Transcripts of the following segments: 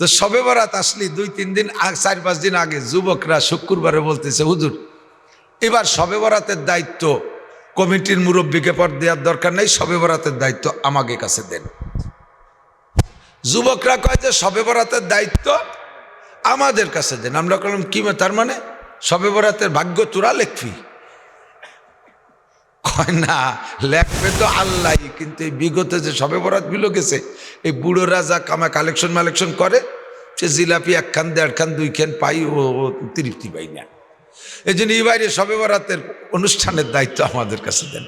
তো শবে বরাত আসলি 2-3 দিন 4-5 দিন আগে যুবকরা শুক্রবারে বলতেছে, হুজুর এবার শবে বরাতের দায়িত্ব কমিটির মুরব্বীকে পর দেওয়ার দরকার নেই, শবে বরাতের দায়িত্ব আমাকে কাছে দেন। যুবকরা কয় যে শবে বরাতের দায়িত্ব আমাদের কাছে দেন। আমরা বললাম কি, তার মানে শবে বরাতের ভাগ্য তোরা লেখবি? কয় না, লেখবে তো আল্লাহ, কিন্তু এই বিগত যে শবে বরাত গুলো গেছে, এই বুড়োরা যা কালেকশন করে, সে জিলাপি 1 খান 1.5 খান 2 খান পাই, ও তৃপ্তি পাই না। এই জন্য এই বাইরে শবে বরাতের অনুষ্ঠানের দায়িত্ব আমাদের কাছে দেন।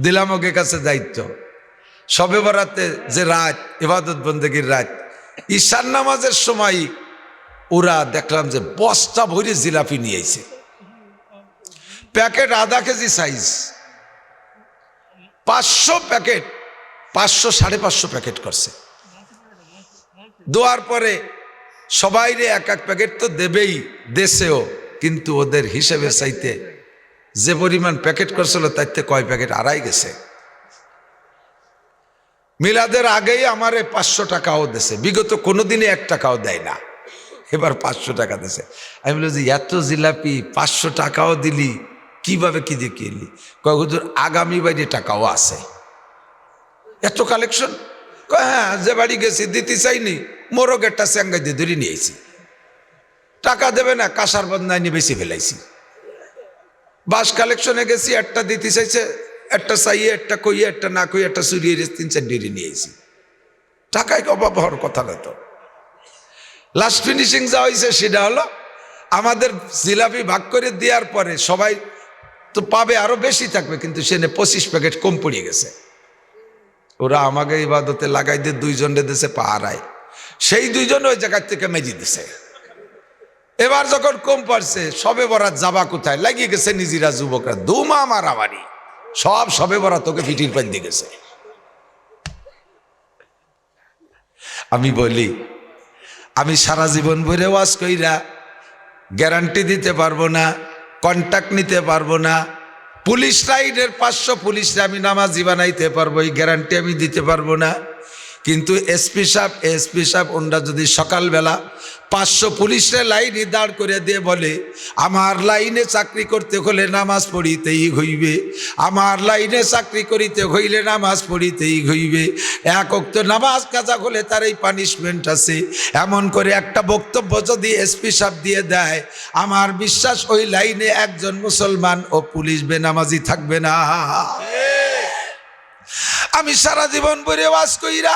দিলাম ওকে কাছে দায়িত্ব। শবে বরাতে যে রাত, ইবাদত বন্দেগীর রাত, ঈশার নামাজের সময় ওরা দেখলাম যে বস্তা ভরে জিলাপি নিয়ে আইছে, প্যাকেট আধা কেজি সাইজ, 500 প্যাকেট, 500-550 প্যাকেট করছে। দেওয়ার পরে সবাই রে 1-1 প্যাকেট তো দেবেই, দেশেও, কিন্তু ওদের হিসেবে চাইতে যে পরিমাণ প্যাকেট করছিল তাইতে কয় প্যাকেট আড়াই গেছে। মিলাদের আগেই আমারে 500 টাকাও দেছে, বিগত কোনোদিনই 1 টাকাও দেয় না, এবার 500 টাকা দেছে। আমি বলি যে এত জিলাপি 500 টাকাও দিলি, কিভাবে কি দিয়ে কিনলি? কয় হুজুর আগামী বাড়ি টাকাও আছে, এত কালেকশন। কয় হ্যাঁ, যে বাড়ি গেছি দিতে চাইনি, মোরগ একটা স্যাঙ্গাই দিয়ে ধরে নিয়েছি, টাকা দেবে না, কাঁসার বদনায় নিয়ে বেশি ফেলাইছি। বাস কালেকশনে গেছি, একটা দিতে চাইছে, একটা চাইয়ে, একটা কইয়ে, একটা না কইয়ে, একটা চুরিয়ে 3-4 ডিগ্রি নিয়েছি। টাকায় অভাব হওয়ার কথা না তো। লাস্ট ফিনিশিং যা হয়েছে সেটা হলো, আমাদের জিলাপি ভাগ করে দেওয়ার পরে সবাই তো পাবে, আরো বেশি থাকবে, কিন্তু সেনে 25 প্যাকেট কম পড়ে গেছে। ওরা আমাকে ইবাদতে লাগাই দিয়ে 2 জনে দিয়েছে পাহারায়, সেই 2 জন ওই জায়গার থেকে মেজি দিছে। এবার যখন কম পড়ছে, শবে বরাত যাবা কোথায়, লাগিয়ে গেছে নিজেরা যুবকরা দুমা মারামারি, সব শবে বরাত তোকে পিঠির পাই দিয়ে গেছে। আমি বলি, আমি সারা জীবন ভরে ওয়াজ কইরা গ্যারান্টি দিতে পারবো না, কন্ট্যাক্ট নিতে পারবো না, পুলিশ রাইডের 500 পুলিশরা আমি নামাজি বানাইতে পারবো, এই গ্যারান্টি আমি দিতে পারবো না। কিন্তু এসপি সাহেব ওনারা যদি সকালবেলা 500 পুলিশের লাইনে দাঁড় করে দিয়ে বলে, আমার লাইনে চাকরি করতে হলে নামাজ পড়িতেই হইবে, আমার লাইনে চাকরি করিতে হইলে নামাজ পড়িতেই হইবে, 1 ওয়াক্ত নামাজ কাজা হলে তার এই পানিশমেন্ট আছে, এমন করে একটা বক্তব্য যদি এসপি সাহেব দিয়ে দেয়, আমার বিশ্বাস ওই লাইনে একজন মুসলমান ও পুলিশ বেনামাজি থাকবে না। আমি সারা জীবন ভরে ওয়াজ কইরা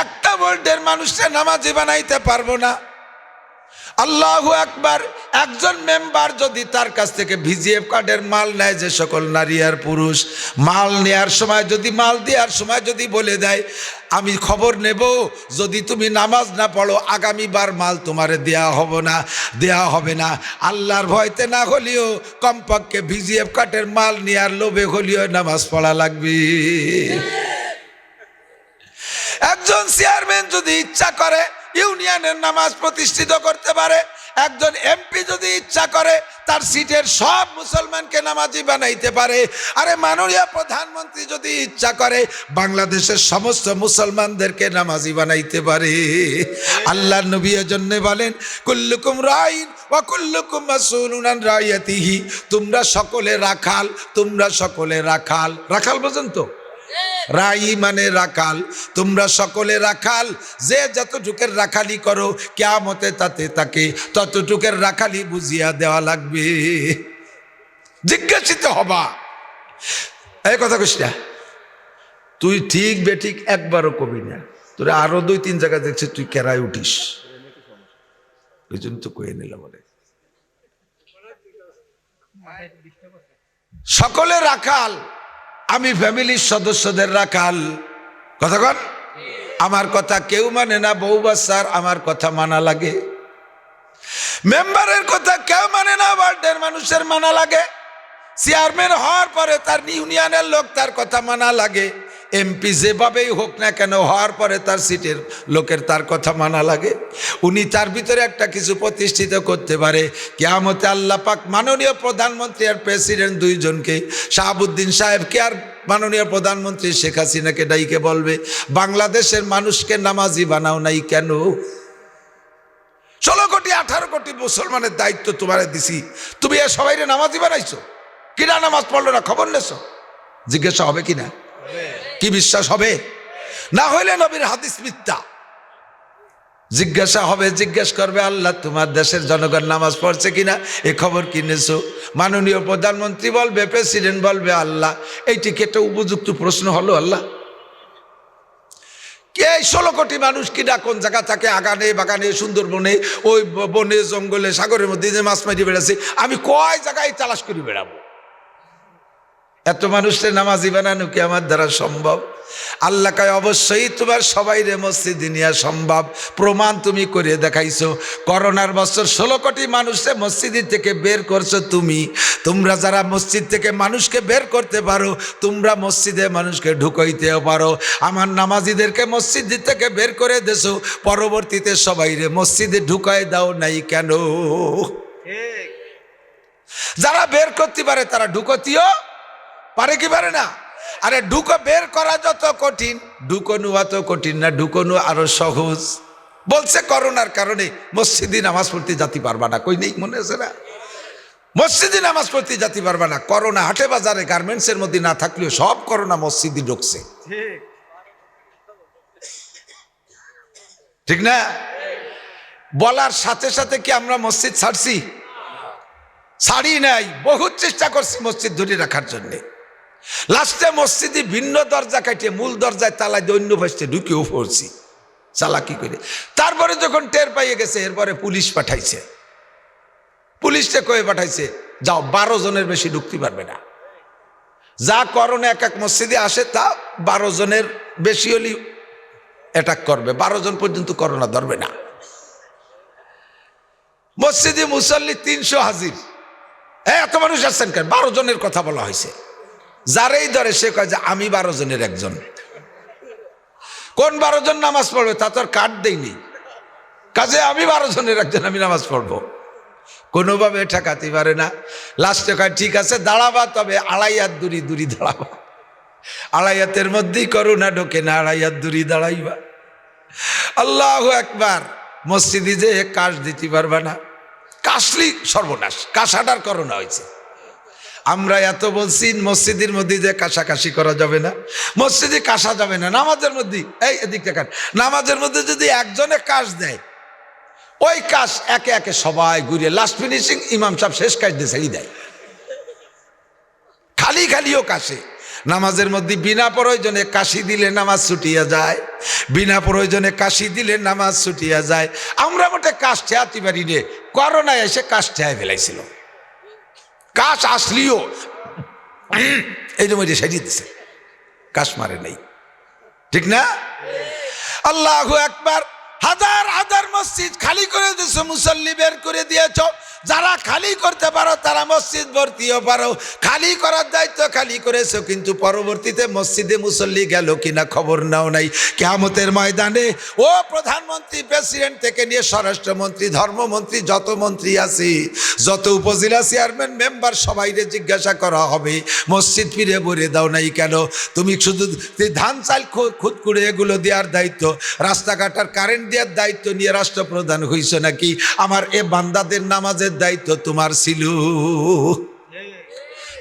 একটা ভোল্টের মানুষকে নামাজি বানাইতে পারবো না। আল্লাহু আকবার। একজন মেম্বার যদি তার কাছ থেকে ভিজিএফ কার্ডের মাল নেয়, যে সকল নারী আর পুরুষ, মাল নেয়ার সময় যদি, মাল দেওয়ার সময় যদি বলে দেয়, আমি খবর নেব, যদি তুমি নামাজ না পড়ো আগামীবার মাল তোমারে দেয়া হবে না। আল্লাহর ভয়তে না হলেও কমপক্ষে ভিজিএফ কার্ডের মাল নেয়ার লোভে হলেও নামাজ পড়া লাগবে। একজন চেয়ারম্যান যদি ইচ্ছা করে ইউনিয়নের নামাজ প্রতিষ্ঠিত করতে পারে, একজন এমপি যদি ইচ্ছা করে তার সিটের সব মুসলমানকে নামাজি বানাইতে পারে, আরে মাননীয় প্রধানমন্ত্রী যদি ইচ্ছা করে বাংলাদেশের সমস্ত মুসলমানদেরকে নামাজি বানাইতে পারে। আল্লাহর নবী এজন্য বলেন, কুল্লুকুম রাইন ওয়া কুল্লুকুম মাসউলুন আন রাইয়াতিহি, তোমরা সকলে রাখাল, তোমরা সকলে রাখাল। রাখাল বোঝেন তো? রাই মানে রাখাল, তোমরা সকলে রাখাল, যে যতটুকের রাখালি করো কিয়ামতে তাতে তাকে ততটুকের রাখালি বুঝিয়া দেওয়া লাগবে, জিজ্ঞাসিত হবা। এই কথা কইস না তুই, ঠিক বেঠিক একবারও কবি না, তোরা আরো 2-3 জায়গা দেখছিস তুই কেরায় উঠিস, ওই জন্য তো কয়ে নিলাম। বলে সকলে রাখাল, আমি ফ্যামিলির সদস্যদের রাখাল। কথা কন, আমার কথা কেউ মানে না, বউ বাচ্চার আমার কথা মানা লাগে, মেম্বারের কথা কেউ মানে না, ওয়ার্ডের মানুষের মানা লাগে, চেয়ারম্যান হওয়ার পরে তার ইউনিয়নের লোক তার কথা মানা লাগে, এমপি যেভাবেই হোক না কেন হওয়ার পরে তার সিটের লোকের তার কথা মানা লাগে। উনি তার ভিতরে একটা কিছু প্রতিষ্ঠিত করতে পারে, কিয়ামতে আল্লাহ পাক মাননীয় প্রধানমন্ত্রী আর প্রেসিডেন্ট 2 জনকে, শাহাবুদ্দিন সাহেবকে আর মাননীয় প্রধানমন্ত্রী শেখ হাসিনাকে ডাইকে বলবে, বাংলাদেশের মানুষকে নামাজি বানাও নাই কেন? কোটি 18 কোটি মুসলমানের দায়িত্ব তোমারে দিছি, তুমি এ সবাইরে নামাজি বানাইছো, কিনা নামাজ পড়লো না খবর নেছো? জিজ্ঞাসা হবে কিনা? কি বিশ্বাস হবে? না হইলে নবীর হাদিস মিথ্যা। জিজ্ঞাসা হবে, জিজ্ঞেস করবে আল্লাহ তোমার দেশের জনগণ নামাজ পড়ছে কিনা, এ খবর কিনেছো? মাননীয় প্রধানমন্ত্রী বলবে, প্রেসিডেন্ট বলবে আল্লাহ এইটি কি একটা উপযুক্ত প্রশ্ন হলো? আল্লাহ কে 16 কোটি মানুষ কিনা কোন জায়গা থাকে, আগানে বাগানে সুন্দরবনে ওই বনে জঙ্গলে সাগরের মধ্যে যে মাছ মারি বেড়াচ্ছে, আমি কয় জায়গায় তালাশ করে বেড়াবো? এত মানুষকে নামাজি বানানো কি আমার দ্বারা সম্ভব? আল্লাহ কয় অবশ্যই তোমার সবাই রে মসজিদে নিয়ে সম্ভব। প্রমাণ তুমি করে দেখাইছো। করোনার বছর 16 কোটি মানুষকে মসজিদ থেকে বের করছো তুমি। তোমরা যারা মসজিদ থেকে মানুষকে বের করতে পারো, তোমরা মসজিদে মানুষকে ঢুকাইতেও পারো। আমার নামাজিদেরকে মসজিদ থেকে বের করে দেছো, পরবর্তীতে সবাই রে মসজিদে ঢুকাই দাও নাই কেন? যারা বের করতে পারে তারা ঢুকতিও পারে কি পারে না? আরে ঢুকো বের করা যত কঠিন, ঢুকোনো অত কঠিন না, ঢুকোনো আরো সহজ। বলছে করোনার কারণে মসজিদে নামাজ পড়তে যেতে পারবা না, কই নেই মনে আছে না? মসজিদে নামাজ পড়তে যেতে পারবা না। করোনা হাটে বাজারে গার্মেন্টসের মধ্যে না থাকলেও সব করোনা মসজিদে ঢুকছে, ঠিক না? বলার সাথে সাথে কি আমরা মসজিদ ছাড়ছি? ছাড়ি নাই। বহুত চেষ্টা করছি মসজিদ ধরে রাখার জন্যে। লাস্টে মসজিদে ভিন্ন দরজা কাটিয়ে মূল দরজায় তালা দিয়ে অন্য পাশে ঢুকেও পড়ছি চালাকি করে। তারপরে যখন টের পাইয়ে গেছে, এরপরে পুলিশ পাঠাইছে। পুলিশকে কয়ে পাঠাইছে যাও 12 জনের বেশি ঢুকতে পারবে না। যা করোনা এক এক মসজিদে আসে তা 12 জনের বেশি হলেই অ্যাটাক করবে, 12 জন পর্যন্ত করোনা ধরবে না। মসজিদে মুসল্লি 300 হাজির, এত মানুষ আসছেন কেন? 12 জনের কথা বলা হয়েছে। যারেই ধরে সে কয় যে আমি 12 জনের একজন। কোন 12 জন নামাজ পড়বে তা তো আর কার্ড দেয়নি, কাজে আমি 12 জনের একজন, আমি নামাজ পড়বো। কোনোভাবে ঠেকাতে পারে না। লাস্টে কয় ঠিক আছে দাঁড়াবা, তবে 2.5 হাত দূরি দাঁড়াবা। 2.5 হাতের মধ্যেই করোনা ঢোকে না, 2.5 হাত দূরি দাঁড়াইবা। আল্লাহু আকবার। মসজিদে যে কাশ দিতে পারবা না, কাশলি সর্বনাশ। কাশাটার করোনা হয়েছে। আমরা এত বলছি মসজিদের মধ্যে যে কাশাকাশি করা যাবে না, মসজিদে কাশা যাবে না। নামাজের মধ্যে এই এদিক দেখান, নামাজের মধ্যে যদি একজনে কাশ দেয়, ওই কাশ একে একে সবাই ঘুরিয়ে লাস্ট ফিনিশিং ইমাম সাহেব শেষ কাশ দিয়ে ছেড়ে দেয়। খালিও কাশে। নামাজের মধ্যে বিনা প্রয়োজনে কাশি দিলে নামাজ ছুটিয়া যায়, বিনা প্রয়োজনে কাশি দিলে নামাজ ছুটিয়া যায়। আমরা মোটে কাশ ঠেয়াতে পারি রে, করোনায় এসে কাশ ঠেয়ায় ফেলাইছিল। কাশ আসলিও এই জন্য সাজিয়ে দিছে, কাশ মারে নাই, ঠিক না? আল্লাহু আকবার। হাজার হাজার মসজিদ খালি করে দিয়েছো, মুসল্লি বের করে দিয়েছ। যারা খালি করতে পারো তারা মসজিদ ভর্তিও পারো। খালি করার দায়িত্ব খালি করেছো, কিন্তু পরবর্তীতে মসজিদে মুসল্লি গেল কিনা খবর নাও নাই। কিয়ামতের ময়দানে ও প্রধানমন্ত্রী, প্রেসিডেন্ট থেকে নিয়ে স্বরাষ্ট্রমন্ত্রী, ধর্মমন্ত্রী, যত মন্ত্রী আছে, যত উপজেলা চেয়ারম্যান, মেম্বার, সবাইরে জিজ্ঞাসা করা হবে মসজিদ ফিরে ভরে দাও নাই কেন? তুমি শুধু ধান চাল খুদ করে এগুলো দেওয়ার দায়িত্ব, রাস্তাঘাটার কারেন্ট দেওয়ার দায়িত্ব নিয়ে রাষ্ট্রপ্রধান হইছো নাকি? আমার এ বান্দাদের নামাজের দায়িত্ব তোমার ছিল।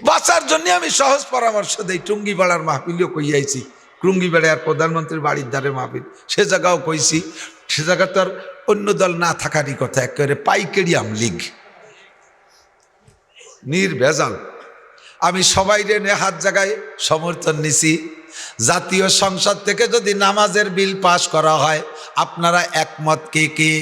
বাঁচার জন্য আমি সহজ পরামর্শ দেই। টুঙ্গিপাড়ার মাহফিলও কইয়াইছি, টুঙ্গিপাড়ার প্রধানমন্ত্রীর বাড়ির ধারে মাহফিল, সে জায়গাও কইছি। সে জায়গা তো আর অন্য দল না থাকারই কথা, একেবারে পাইকারি আমলিগ নির্ভেজাল। আমি সবাই রে হাত জায়গায় সমর্থন নিছি। জাতীয় সংসদ থেকে যদি নামাজের বিল পাশ করা হয়, আপনারা একমত কে কে?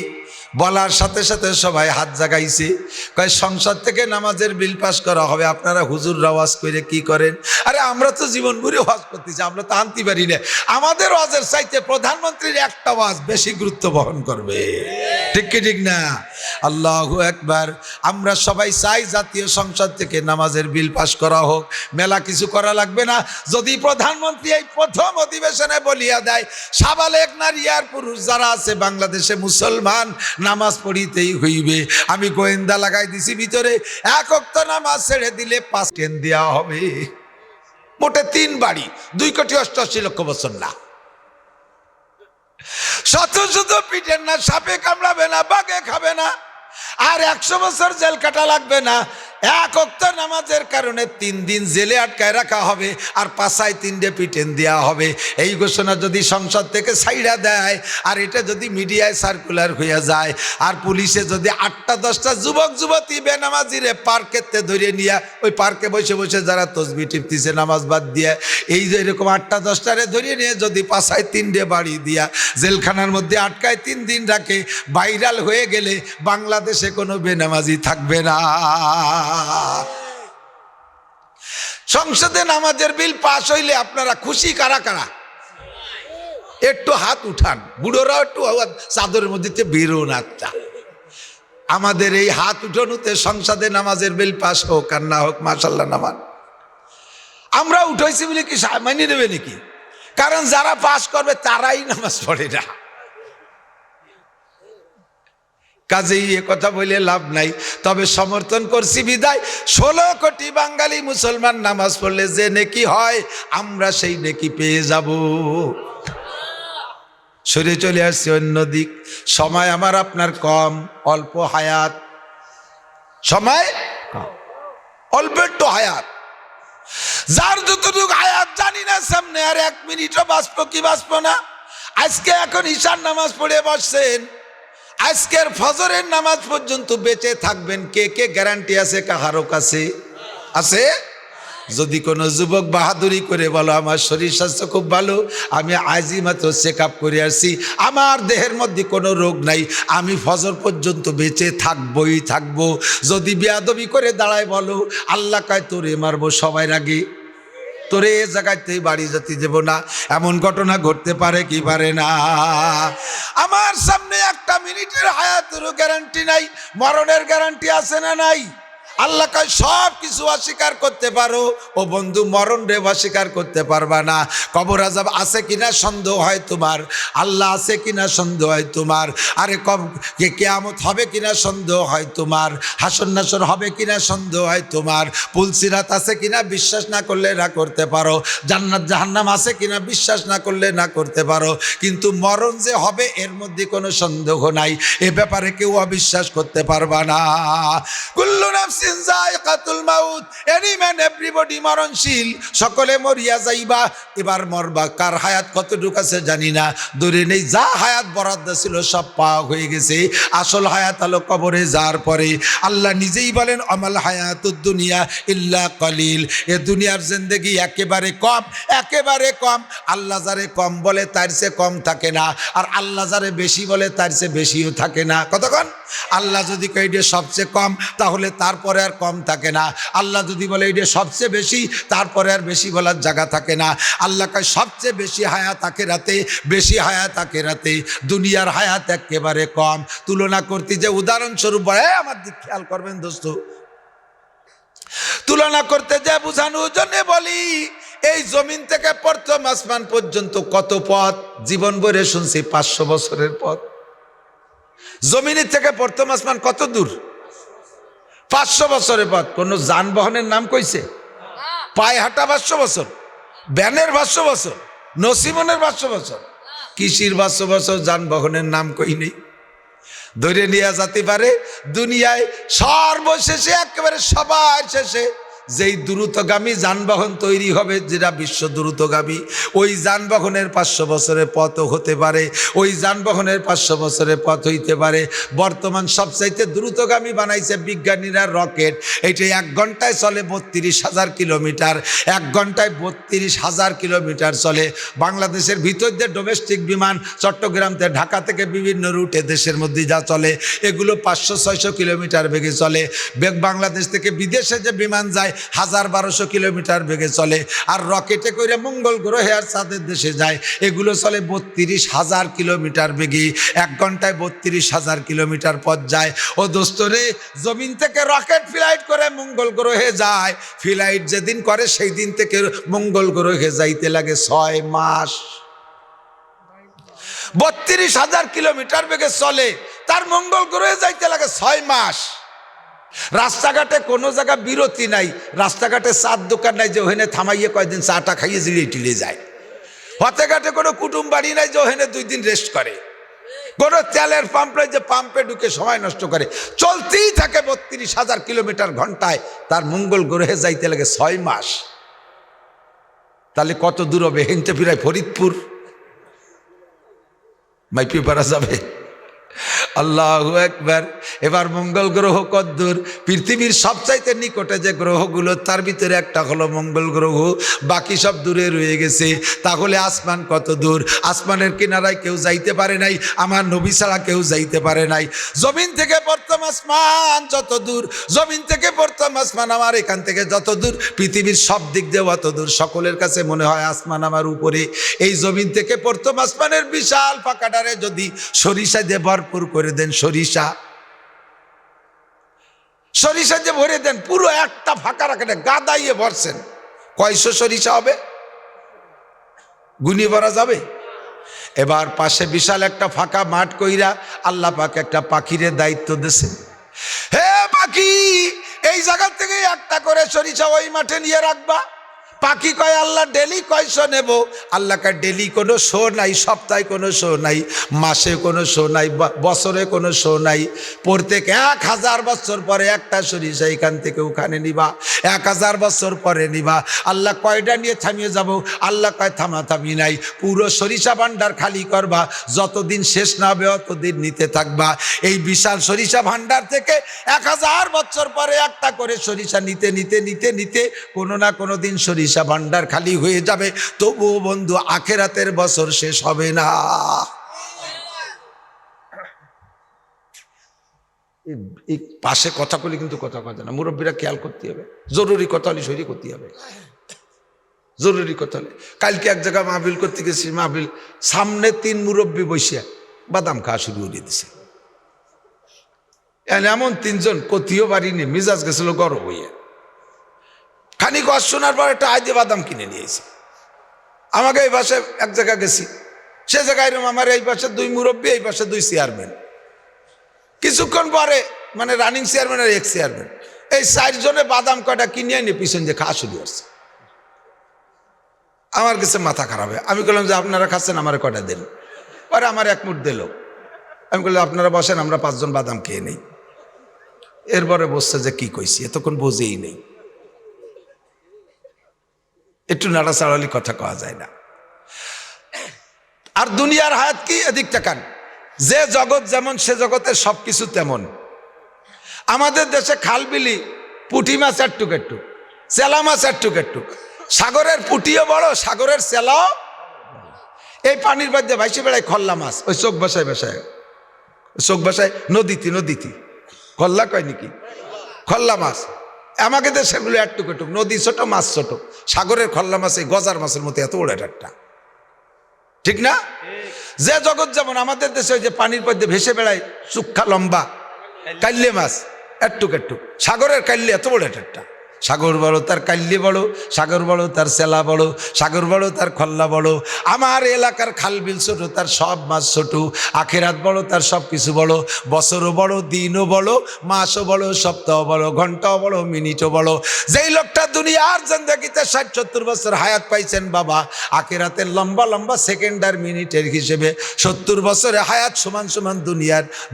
বলার সাথে সাথে সবাই হাত জাগাইছে। কয় সংসদ থেকে নামাজের বিল পাস করা হবে, আপনারা হুজুররা ওয়াজ করে কি করেন? আরে আমরা তো জীবন ভরে ওয়াজ করতেছি, আমরা তো আনতে পারি না। আমাদের ওয়াজের চাইতে প্রধানমন্ত্রীর একটা ওয়াজ বেশি গুরুত্ব বহন করবে, ঠিক কি ঠিক না? আল্লাহু আকবার। আমরা সবাই চাই জাতীয় সংসদ থেকে নামাজের বিল পাস করা হোক। মেলা কিছু করা লাগবে না। যদি প্রধানমন্ত্রী এই প্রথম অধিবেশনে বলিয়া দেয় সাবালেক নারী আর পুরুষ যারা আছে বাংলাদেশে মুসলমান, নামাজ পড়িতেই হইবে। আমি গোয়েন্দা লাগাই দিছি ভিতরে, 1 ওয়াক্ত নামাজ ছেড়ে দিলে 5 টেন দেওয়া হবে। মোটে 3 বাড়ি, 2,88,00,000 বছর না। শত শত পিঠের না, সাপে কামড়াবে না, বাঘে খাবে না, আর 100 বছর জেল কাটা লাগবে না, এক ওয়াক্ত নামাজের কারণে 3 দিন জেলে আটকায় রাখা হবে আর পাছায় 3টে পিটেন দেওয়া হবে। এই ঘোষণা যদি সংসদ থেকে ছাইড়া দেয় আর এটা যদি মিডিয়ায় সার্কুলার হয়ে যায় আর পুলিশে যদি 8টা 10টা যুবক যুবতী বেনামাজিরে পার্কেতে ধরে নিয়ে ওই পার্কে বসে বসে যারা তসবি টিপতেছে নামাজ বাদ দিয়ে, এই যে এরকম 8টা 10টারে ধরে নিয়ে যদি পাছায় 3টে বাড়ি দিয়া জেলখানার মধ্যে আটকায় 3 দিন রাখে, ভাইরাল হয়ে গেলে বাংলাদেশে কোনো বেনামাজি থাকবে না। সংসদে নামাজের বিল পাস হইলে আপনারা খুশি কারা কারা? একটু হাত উঠান, বুড়োরা একটু চাদরের মধ্যে বেরো না। আমাদের এই হাত উঠানোতে সংসদে নামাজের বিল পাস হোক আর না হোক মাশাআল্লাহ নামান। আমরা উঠাইছি বলে কি মানি নেবে নাকি? কারণ যারা পাস করবে তারাই নামাজ পড়ে না। কাজেই এ কথা বলে লাভ নাই। তবে সমর্থন করছি বিদায় 16 কোটি বাঙালি মুসলমান নামাজ পড়লে যে নেকি হয় আমরা সেই নেকি পেয়ে যাব। সরে চলে আসছে অন্যদিক। সময় আমার আপনার কম, অল্প হায়াত, সময় অল্প একটু হায়াত। যার যতটুকু হায়াত জানি না সামনে আর 1 মিনিটও বাঁচবো কি বাঁচবো না। আজকে এখন ঈশার নামাজ পড়ে বসছেন, আজকের ফজরের নামাজ পর্যন্ত বেঁচে থাকবেন কে কে গ্যারান্টি আছে কাহারও কাছে? আছে? যদি কোনো যুবক বাহাদুরি করে বলো আমার শরীর স্বাস্থ্য খুব ভালো, আমি আজই মাত্র চেক আপ করে আসছি, আমার দেহের মধ্যে কোনো রোগ নাই, আমি ফজর পর্যন্ত বেঁচে থাকবই থাকবো। যদি বেয়াদবি করে দাঁড়ায় বলো আল্লাহ কয় তোরে মারবো সবার আগে, তোরে এ জায়গাতেই বাড়ি যেতে দেব না, এমন ঘটনা ঘটতে পারে কি পারে না? আমার সামনে 1টা মিনিটের হায়াতেরও গ্যারান্টি নাই, মরণের গ্যারান্টি আছে না নাই? আল্লাহ কয় সব কিছু অস্বীকার করতে পারো, ও বন্ধু মরণ রে অস্বীকার করতে পারবা না। কবর আযাব আছে কিনা সন্দেহ হয় তোমার, আল্লাহ আছে কিনা সন্দেহ হয় তোমার, আরে কিয়ামত হবে কিনা সন্দেহ হয় তোমার, হাসর নাসর হবে কিনা সন্দেহ হয় তোমার, পুলসিরাত আছে কিনা বিশ্বাস না করলে না করতে পারো, জান্নাত জাহান্নাম আছে কিনা বিশ্বাস না করলে না করতে পারো, কিন্তু মরণ যে হবে এর মধ্যে কোনো সন্দেহ নাই, এ ব্যাপারে কেউ অবিশ্বাস করতে পারবা না। কুল্লু নাফসিন যায়কাতুল মাউত, এনি ম্যান এভরিবডি মরণশীল, সকলে মরিয়া যাইবা। এবার মরবা, কার হায়াত কতটুকু আছে জানি না, ধরে নেই যা হায়াত বরাদ্দ ছিল সব পাওয়া হয়ে গেছে। আসল হায়াত হলো কবরে যাওয়ার পরে। আল্লাহ নিজেই বলেন আমাল হায়াতুদ দুনিয়া ইল্লা কলিল, এ দুনিয়ার জিন্দেগি একেবারে কম, একেবারে কম। আল্লাহ যারে কম বলে তার চেয়ে কম থাকে না, আর আল্লাহ যারে বেশি বলে তার চেয়ে বেশিও থাকে না। কতক্ষণ? আল্লাহ যদি কয় এটা সবচেয়ে কম তাহলে তারপরে আর কম থাকে না, আল্লাহ যদি বলে এটা সবচেয়ে বেশি তারপরে আর বেশি বলার জায়গা থাকে না। আল্লাহ কয় সবচেয়ে বেশি হায়াত আখিরাতে, বেশি হায়াত আখিরাতে, দুনিয়ার হায়াত একেবারে কম। তুলনা করতে যে উদাহরণস্বরূপ বলে, আমার দিক খেয়াল করবেন দোস্ত, তুলনা করতে যে বোঝানোর জন্য বলি, এই জমিন থেকে প্রথম আসমান পর্যন্ত কত পথ? জীবন ভরে শুনছি 500 বছরের পথ। জমিনের থেকে প্রথম আসমান কত দূর? 500 বছরের পথ। কোন যানবাহনের নাম কইছে? পায়ে হাঁটা 500 বছর, ব্যানের 500 বছর, নসিমনের 500 বছর, কৃষির 500 বছর, যানবাহনের নাম কই নেই। ধরে নিয়ে যেতে পারে দুনিয়ায় সর্বশেষে একেবারে সবার শেষে যেই দ্রুতগামী যানবাহন তৈরি হবে, যেটা বিশ্ব দ্রুতগামী, ওই যানবাহনের 500 বছরের পথও হতে পারে, ওই যানবাহনের 500 বছরের পথ হইতে পারে। বর্তমান সবচাইতে দ্রুতগামী বানাইছে বিজ্ঞানীরা রকেট। এইটা 1 ঘন্টায় চলে 32,000 কিলোমিটার, 1 ঘন্টায় 32,000 কিলোমিটার চলে। বাংলাদেশের ভিতর দিয়ে ডোমেস্টিক বিমান চট্টগ্রাম থেকে ঢাকা থেকে বিভিন্ন রুটে দেশের মধ্যে যা চলে এগুলো 500-600 কিলোমিটার বেগে চলে। বাংলাদেশ থেকে বিদেশে যে বিমান যায় 1000-1200 কিলোমিটার বেগে চলে। আর রকেটে করে মঙ্গল গ্রহে আর চাঁদের দেশে যায়, এগুলো চলে 32,000 কিলোমিটার বেগে। 1 ঘন্টায় 32,000 কিলোমিটার পথ যায়। ও দোস্তরে, জমিন থেকে রকেট ফ্লাইট করে মঙ্গল গ্রহে যায়, ফ্লাইট যেদিন করে সেই দিন থেকে মঙ্গল গ্রহে যাইতে লাগে 6 মাস। 32,000 কিলোমিটার বেগে চলে, তার মঙ্গল গ্রহে যাইতে লাগে 6 মাস। রাস্তাঘাটে কোনো জায়গা বিরতি নাই, রাস্তাঘাটে চার দোকান নাই যে ওখানে থামাইয়ে কয়েকদিন চাটা খাইয়ে জিলিয়ে টিলে যায়। হতে ঘাটে কোনো কুটুম বাড়ি নাই যে ওখানে 2 দিন রেস্ট করে। কোন তেলের পাম্প নয় যে পাম্পে ঢুকে সময় নষ্ট করে, চলতেই থাকে 32,000 কিলোমিটার ঘন্টায়। তার মঙ্গল গ্রহে যাইতে লাগে 6 মাস। তাহলে কত দূর হবে? হেনতে ফিরায় ফরিদপুর মাইপি পারা যাবে? আল্লাহু আকবার। এবার মঙ্গল গ্রহ কদ্দূর? পৃথিবীর সবচাইতে নিকটে যে গ্রহগুলো তার ভিতরে একটা হলো মঙ্গল গ্রহ, বাকি সব দূরে রয়ে গেছে। তাহলে আসমান কত দূর? আসমানের কিনারায় কেউ যাইতে পারে নাই, আমার নবী ছাড়া কেউ যাইতে পারে নাই। জমিন থেকে প্রথম আসমান যত দূর, জমিন থেকে প্রথম আসমান আমার এখান থেকে যত দূর, পৃথিবীর সব দিক দিয়ে অত দূর। সকলের কাছে মনে হয় আসমান আমার উপরে। এই জমিন থেকে প্রথম আসমানের বিশাল ফাঁকাটারে যদি সরিষা দিয়ে ভরপুর করে দেন, সরিষা যে ভরে দেন, পুরো একটা ফাঁকা রাখেন, গাদাইয়ে ভরছেন, কয়শো সরিষা হবে? গুনি ভরা যাবে? এবার পাশে বিশাল একটা ফাঁকা মাঠ কইরা আল্লাহ পাক একটা পাখিরে দায়িত্ব দিয়েছেন, হে পাখি, এই জায়গা থেকে একটা করে সরিষা ওই মাঠে নিয়ে রাখবা। পাখি কয় আল্লাহ ডেলি কয়শো নেব? আল্লাহ কয় ডেলি কোনো শো নাই, সপ্তাহে কোনো শো নাই, মাসে কোনো শো নাই, বছরে কোনো শো নাই। প্রত্যেক 1000 বছর পরে একটা সরিষা এখান থেকে ওখানে নিবা, 1000 বছর পরে নিবা। আল্লাহ কয়টা নিয়ে থামিয়ে যাব? আল্লাহ কয় থামাথামি নাই, পুরো সরিষা ভান্ডার খালি করবা, যতদিন শেষ না হবে অতদিন নিতে থাকবা। এই বিশাল সরিষা ভান্ডার থেকে 1000 বছর পরে একটা করে সরিষা নিতে নিতে নিতে নিতে কোনো না কোনো দিন সরিষা ভান্ডার খালি হয়ে যাবে। তবুও বন্ধু আখেরাতের বছর শেষ হবে না। এই পাশে কথা বলি কিন্তু কথা কথা না, মুরব্বীরা খেয়াল করতে হবে, জরুরি কথা হলে সরি করতে হবে, জরুরি কথা হলে। কালকে এক জায়গায় মাহফিল করতে গেছি, মাহফিল সামনে 3 মুরব্বী বসিয়া বাদাম খাওয়া শুরু করে দিছে। এমন 3 জন কতিও বাড়িনি, মিজাজ গেছিল গরম হইয়া। খানিক ওয়াজ শোনার পর একটা আইজে বাদাম কিনে নিয়েছে। আমাকে এই পাশে এক জায়গায় গেছি, সে জায়গায় আমার এই পাশে 2 মুরব্বী, এই পাশে 2 চেয়ারম্যান। কিছুক্ষণ পরে মানে রানিং চেয়ারম্যান আর এক্স চেয়ারম্যান, এই 4 জনে বাদাম কয়টা কিনে এনে পিছন যে খাওয়া শুরু করছে। আমার কাছে মাথা খারাপ হয়। আমি বললাম যে আপনারা খাচ্ছেন, আমার কয়টা দেন? পরে আমার 1 মুঠ দিল। আমি বললাম আপনারা বসেন, আমরা 5 জন বাদাম খেয়ে নেই। এরপরে বসছে যে কি কইছি, এতক্ষণ বোঝেই নেই, একটু নাড়াচাড়ালি কথা কওয়া যায় না। আর দুনিয়ার হায়াত কি? এদিক তাকান, যে জগৎ যেমন সে জগতের সবকিছু তেমন। আমাদের দেশে খালবিলি পুঁটি মাছ একটুক একটুক, চেলা মাছ একটুক একটুক, সাগরের পুঁটিও বড়, সাগরের চেলাও। এই পানির মধ্যে ভাইসে বেড়ায় খল্লা মাছ, ওই চোখ বসায় বসায়, চোখ বসায় নদীতি নদীতি, খল্লা কয় নাকি, খল্লা মাছ। আমাকে তো সেগুলো একটুক একটুক, নদী ছোট মাছ ছোট, সাগরের খল্লা মাছ এই গজার মাছের মতো এত বড় একটা, ঠিক না? যে জগৎ যেমন আমাদের দেশে ওই যে পানির মধ্যে ভেসে বেড়ায় সুক্ষা লম্বা কাল্লে মাছ একটুক একটুক, সাগরের কাল্লে এত বড় একটা। সাগর বড় তার কাল্লি বড়, সাগর বড় তার চেলা বড়, সাগর বড় তার খল্লা বড়। আমার এলাকার খালবিল ছোট, তার সব মাছ ছোট। আখেরাত বড়, তার সব কিছু বড়। বছরও বড়, দিনও বড়, মাসও বড়, সপ্তাহ বড়, ঘন্টাও বড়, মিনিটও বড়। যেই লোকটা দুনিয়ার জিন্দেগিতে 60-70 বছর হায়াত পাইছেন বাবা, আখেরাতের লম্বা লম্বা সেকেন্ড আর মিনিটের হিসেবে 70 বছরে হায়াত সমান সমান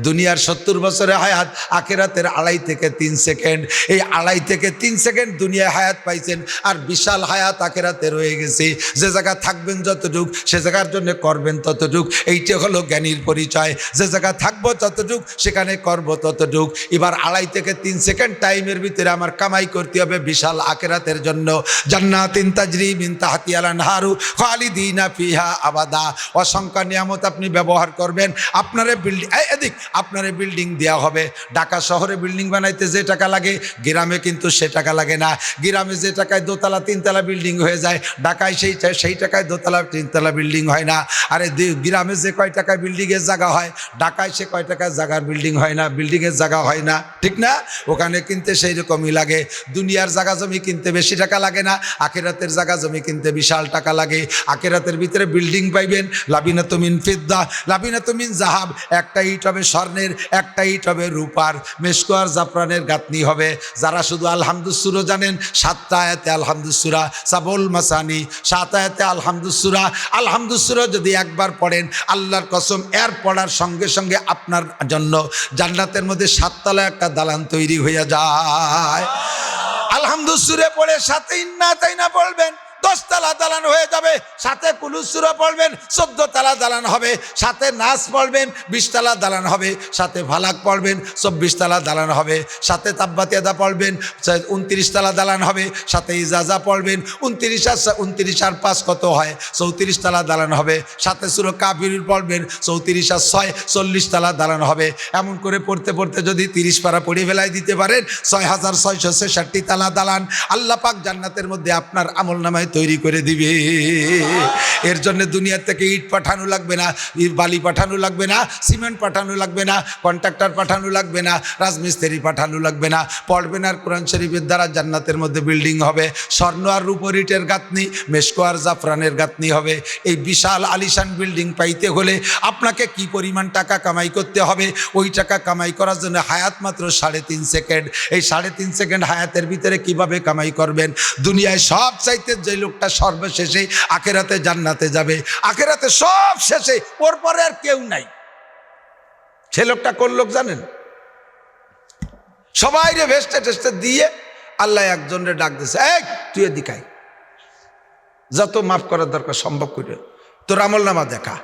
দুনিয়ার 70 বছরে হায়াত, আখেরাতের 2.5 থেকে 3 সেকেন্ড। এই 2.5 থেকে 3 সেকেন্ড দুনিয়ায় হায়াত পাইছেন, আর বিশাল হায়াত আখেরাতে রয়ে গেছে। যে জায়গা থাকবেন যতটুক, সে জায়গার জন্য করবেন ততটুক, এইটা হলো জ্ঞানীর পরিচয়। যে জায়গা থাকবো ততটুক, সেখানে করব ততটুক। এবার 2.5 থেকে 3 সেকেন্ড টাইমের ভিতরে আমার কামাই করতে হবে বিশাল আখেরাতের জন্য। জান্নাতিন তাজরি মিন তাহতিহাল আনহারু খালিদিনা ফিহা আবাদা। অসংখ্য নিয়ামত আপনি ব্যবহার করবেন। আপনারে বিল্ডিং, এদিক আপনারে বিল্ডিং দেওয়া হবে। ঢাকা শহরে বিল্ডিং বানাইতে যে টাকা লাগে, গ্রামে কিন্তু সে টাকা লাগে না। গ্রামে যে টাকায় 2তলা 3তলা বিল্ডিং হয়ে যায়, ঢাকায় সেই টাকায় 2তলা 3তলা বিল্ডিং হয় না। আরে গ্রামে যে কয় টাকায় বিল্ডিংয়ের জায়গা হয়, ঢাকায় সে কয় টাকায় জায়গার বিল্ডিং হয় না, বিল্ডিংয়ের জায়গা হয় না, ঠিক না? ওখানে কিনতে সেই রকমই লাগে। দুনিয়ার জায়গা জমি কিনতে বেশি টাকা লাগে না, আখেরাতের জায়গা জমি কিনতে বিশাল টাকা লাগে। আখেরাতের ভিতরে বিল্ডিং পাইবেন লাবিনাতু মিন ফিদ্দা, লাবিনাতু মিন জাহাব। একটা ইট হবে স্বর্ণের, একটা ইট হবে রূপার, মেশকো আর জাফরানের গাঁথনি হবে। যারা শুধু আলহামদুলিল্লাহ সূরা জানেন? 7টা আয়াতে আলহামদুস সূরা, সাবুল মাসানি 7 আয়াতে আলহামদুস সূরা। আলহামদুস সূরা যদি একবার পড়েন, আল্লাহর কসম এর পড়ার সঙ্গে সঙ্গে আপনার জন্য জান্নাতের মধ্যে 7 তলা একটা দালান তৈরি হয়ে যায়। আলহামদুস সূরা পড়ে সাথে ইন্না তাইনা পড়বেন, 10 তলা দালান হয়ে যাবে। সাথে কুলুস সূরা পড়বেন, 14 তলা দালান হবে। সাথে নাস পড়বেন, 20 তলা দালান হবে। সাথে ফালাক পড়বেন, 24 তলা দালান হবে। সাথে তাব্বাত ইয়াদা পড়বেন, 29 তলা দালান হবে। সাথে ইজাজা পড়বেন, 29 আর 5 কত হয়? 34 তলা দালান হবে। সাথে সূরা কাফিরুন পড়বেন, 34 আর 6 40 তলা দালান হবে। এমন করে পড়তে পড়তে যদি 30 পারা পড়ে ফেলাই দিতে পারেন, 6666 তলা দালান আল্লাহ পাক জান্নাতের মধ্যে আপনার আমলনামায় তৈরি করে দিবে। এর জন্য দুনিয়া থেকে ইট পাঠানো লাগবে না, বালি পাঠানো লাগবে না, সিমেন্ট পাঠানো লাগবে না, কন্ট্রাক্টর পাঠানো লাগবে না, রাজমিস্ত্রি পাঠানো লাগবে না। পড়বেন আর কোরআন শরীফের দ্বারা জান্নাতের মধ্যে বিল্ডিং হবে। স্বর্ণ আর রূপোর ইটের গাঁথনি, মেশকো আর জাফরানের গাঁথনি হবে। এই বিশাল আলিশান বিল্ডিং পাইতে হলে আপনাকে কি পরিমাণ টাকা কামাই করতে হবে? ওই টাকা কামাই করার জন্য হায়াত মাত্র 3.5 সেকেন্ড। এই 3.5 সেকেন্ড হায়াতের ভিতরে কিভাবে কামাই করবেন? দুনিয়ায় সব চাইতে যে লোকটা সর্বশেষে আখেরাতে জান্নাতে যাবে, আখেরাতে সব শেষে, ওর পরে আর কেউ নাই। সে লোকটা কোন লোক জানেন? সবাই রে ভেস্টে টেস্টে দিয়ে আল্লাহ একজনের ডাক দিয়েছে, এই তুই এদিকে আয়, যত মাফ করার দরকার সম্ভব করে তোর আমলনামা দেখা।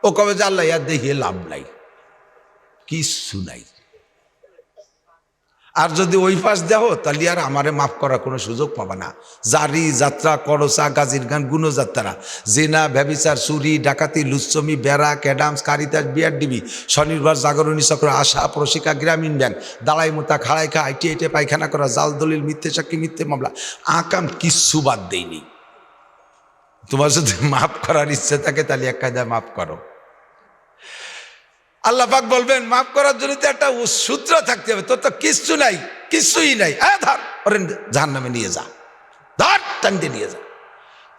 ও কবে যে আল্লাহ ইয়ার দেখিয়ে লাভ নাই, কিছু নাই। আর যদি ওই পাশ দেখো তাহলে আর আমারে মাফ করার কোনো সুযোগ পাবে না। জারি যাত্রা, করসা, গাজির গান, গুণযাত্রা, জেনা, ব্যভিচার, চুরি, ডাকাতি, লুচ্চমি, বেড়া, ক্যাডামস, কারিতাস, বিয়ার ডিবি, স্বনির্ভর, জাগরণী চক্র, আশা, প্রশিকা, গ্রামীণ ব্যাংক, দালাই মোতা, খাড়াই খা, আইটি পায়খানা করা, জাল দলিল, মিথ্যে সাক্ষী, মিথ্যে মামলা, আকাম কিচ্ছু বাদ দেয়নি। তোমার যদি মাফ করার ইচ্ছে থাকে তাহলে এক কায়দায় মাফ করো। আল্লাহ পাক বলবেন মাফ করার জন্য তো একটা সূত্র থাকতে হবে। তোর তো কিচ্ছু নাই, কিচ্ছুই নাই, ধর ওরে জাহান্নামে নিয়ে যা, ধর টান দিয়ে নিয়ে যা।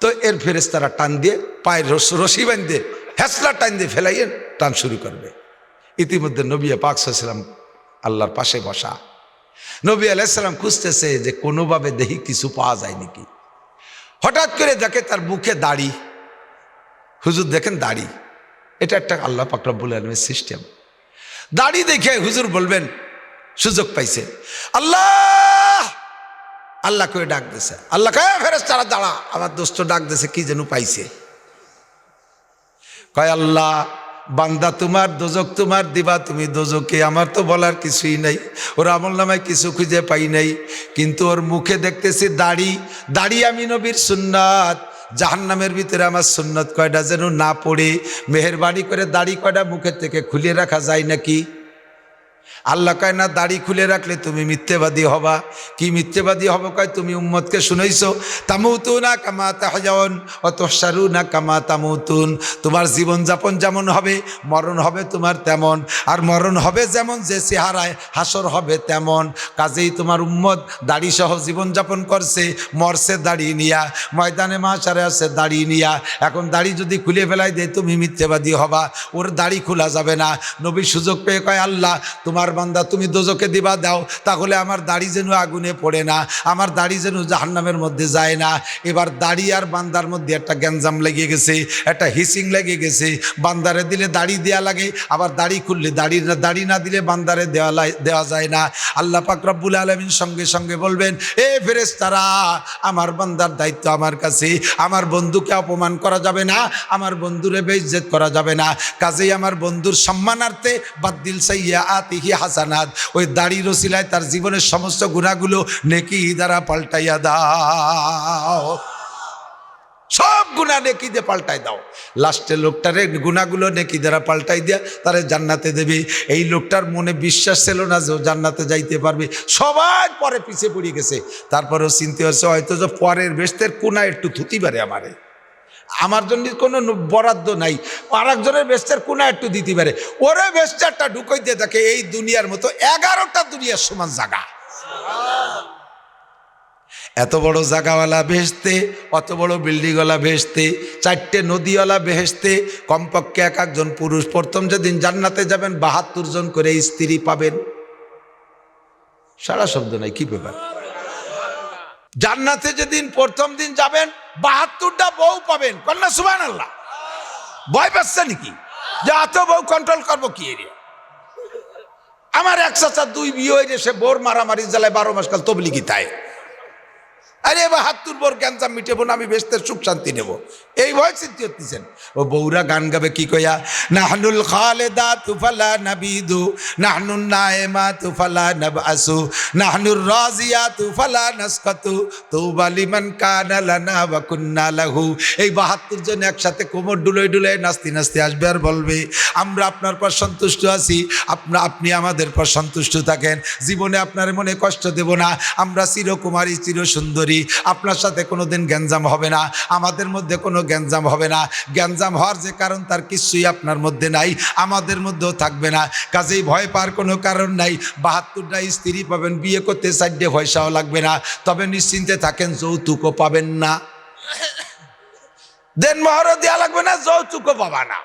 তো এর ফেরেশতারা টান দিয়ে পায়ের রশি বান দিয়ে হেসলা টান দিয়ে ফেলাইয়ে টান শুরু করবে। ইতিমধ্যে নবী পাক সাল্লাল্লাহু আলাইহি ওয়াসাল্লাম আল্লাহর পাশে বসা। নবী আলাইহিস সালাম খুঁজতেছে যে কোনোভাবে দেখি কিছু পাওয়া যায় নাকি। হঠাৎ করে দেখে তার মুখে দাড়ি। হুজুর দেখেন দাড়ি, এটা একটা আল্লাহ পাক রব্বুল আলামিনের সিস্টেম। দাড়ি দেখে হুজুর বলবেন সুযোগ পাইছে, আল্লাহ আল্লাহ করে ডাক দিছে। আল্লাহ কয় ফেরেশতারা দাঁড়া, আমার দোস্ত ডাক দিছে, কি যেন পাইছে। কয় আল্লাহ বান্দা তোমার, দোজক তোমার, দিবা তুমি দোজকে, আমার তো বলার কিছুই নাই। ওর আমলনামায় কিছু খুঁজে পাই নাই, কিন্তু ওর মুখে দেখতেছি দাড়ি। দাড়ি আমি নবীর সুন্নাত, জাহান্নামের ভিতরে আমার সুন্নত কয়টা যেন না পড়ে। মেহেরবানি করে দাড়ি কয়টা মুখের থেকে খুলে রাখা যায় নাকি? আল্লাহ কয় না, দাড়ি খুলে রাখলে তুমি মিথ্যেবাদী হবা। কি মিথ্যেবাদী হবো? কয় তুমি উম্মতকে শুনাইছো তামুতুনা কামা তাহজাউন ওয়া তুহশারুনা কামা তামুতুন। তোমার জীবনযাপন যেমন হবে মরণ হবে তোমার তেমন, আর মরণ হবে যেমন যে চেহারায় হাসর হবে তেমন। কাজেই তোমার উম্মত দাড়ি সহ জীবনযাপন করছে, মরছে দাড়ি নিয়া, ময়দানে মাশারে আছে দাড়ি নিয়া। এখন দাড়ি যদি খুলে ফেলাই দেয় তুমি মিথ্যেবাদী হবা, ওর দাড়ি খোলা যাবে না। নবী সুযোগ পেয়ে কয় আল্লাহ তোমার বান্দা তুমি দোজকে দিবা দাও, তাহলে আমার দাড়ি যেন আগুনে পড়ে না, আমার দাড়ি যেন জাহান্নামের মধ্যে যায় না। এবার দাড়ি আর বান্দার মধ্যে একটা গ্যাঞ্জাম লেগে গেছে, একটা হিসিং লেগে গেছে। বান্দারে দিলে দাড়ি দেওয়া লাগে, আবার দাড়ি খুললে দাড়ি না দিলে বান্দারে দেওয়া যায় না। আল্লাহ পাক রব্বুল আলামিন সঙ্গে সঙ্গে বলবেন, এ ফেরেশতারা আমার বান্দার দায়িত্ব আমার কাছে। আমার বন্ধুকে অপমান করা যাবে না, আমার বন্ধুরে বেইজ্জত করা যাবে না। কাজেই আমার বন্ধুর সম্মানার্থে বাদদিল সাইয়্যাতিহি হাসানাত, ওই দাড়ির ওসিলায় তার জীবনের সমস্ত গুনাহগুলো নেকি দ্বারা পাল্টাইয়া দাও। সব গুনাহ নেকি দিয়ে পাল্টাই দাও। লাস্টে লোকটারে গুনাহগুলো নেকি দ্বারা পাল্টাই দিয়া তারে জান্নাতে দেবে। এই লোকটার মনে বিশ্বাস ছিল না যে ও জান্নাতে যাইতে পারবে। সবাই পরে পিছিয়ে পড়ে গেছে। তারপরেও চিন্তা হচ্ছে হয়তো যে পরের বেস্তের কোনা একটু থুতি পারে আমারে, আমার জন্য কোনো বরাদ্দ নাই, আর একজনের বেস্টের কোনা একটু দিতে পারে। ওরে বেস্টারটা ঢুকাই দিয়ে থাকে এই দুনিয়ার মতো 11টা দুনিয়ার সমান জায়গা। এত বড় জায়গাওয়ালা বেহেশতে, অত বড় বিল্ডিংওয়ালা বেহেশতে, 4টে নদীওয়ালা বেহেশতে, কমপক্ষে এক একজন পুরুষ। প্রথম যেদিন জান্নাতে যাবেন 72 জন করে স্ত্রী পাবেন। সারা শব্দ নাই, কি ব্যাপার? জান্নাতে যেদিন প্রথম দিন যাবেন 72টা বউ পাবেন, কন্যা সুবহানাল্লাহ। ভয় পাচ্ছে নাকি যে এত বউ কন্ট্রোল করবো কি এরিয়া? আমার এক চাচা 2 বিয়ে হয়ে সে বোর মারামারি জ্বালায় 12 মাস কাল তবলিগি তাই। আরে এবার 72 বোর গ্যাঞ্জাম মিটেবো না, আমি বেস্তের সুখ শান্তি নেবো, এই ভয় চিন্তা করতেছেন। ও বউরা গান গাবে কি কইয়া, নাহনুল খালেদাতু ফালা নাবিদু, নাহনুন নায়েমাতু ফালা নাবআসু, নাহনুর রাজিয়াতু ফালা নাসকাতু, তওবা লিমান কানা লানা ওয়া কুন্না লাহু। এই 72 জন একসাথে কোমর ডুলে ডুলে নাচতে নাচতে আসবে আর বলবে, আমরা আপনার পর সন্তুষ্ট আছি, আপনি আমাদের পর সন্তুষ্ট থাকেন, জীবনে আপনার মনে কষ্ট দেব না, আমরা চিরকুমারী চির সুন্দরী, আপনার সাথে কোনোদিন গ্যাঞ্জাম হবে না, আমাদের মধ্যে কোনো গ্যাঞ্জাম হবে না। গ্যাঞ্জাম হওয়ার যে কারণ তার কিছুই আপনার মধ্যে নাই, আমাদের মধ্যেও থাকবে না, কাজেই ভয় পাওয়ার কোনো কারণ নাই। 72টা স্ত্রী পাবেন, বিয়ে করতে 4টে পয়সাও লাগবে না, তবে নিশ্চিন্তে থাকেন যৌতুকও পাবেন না, দেনমোহরও দেওয়া লাগবে না, যৌতুকও পাবা না।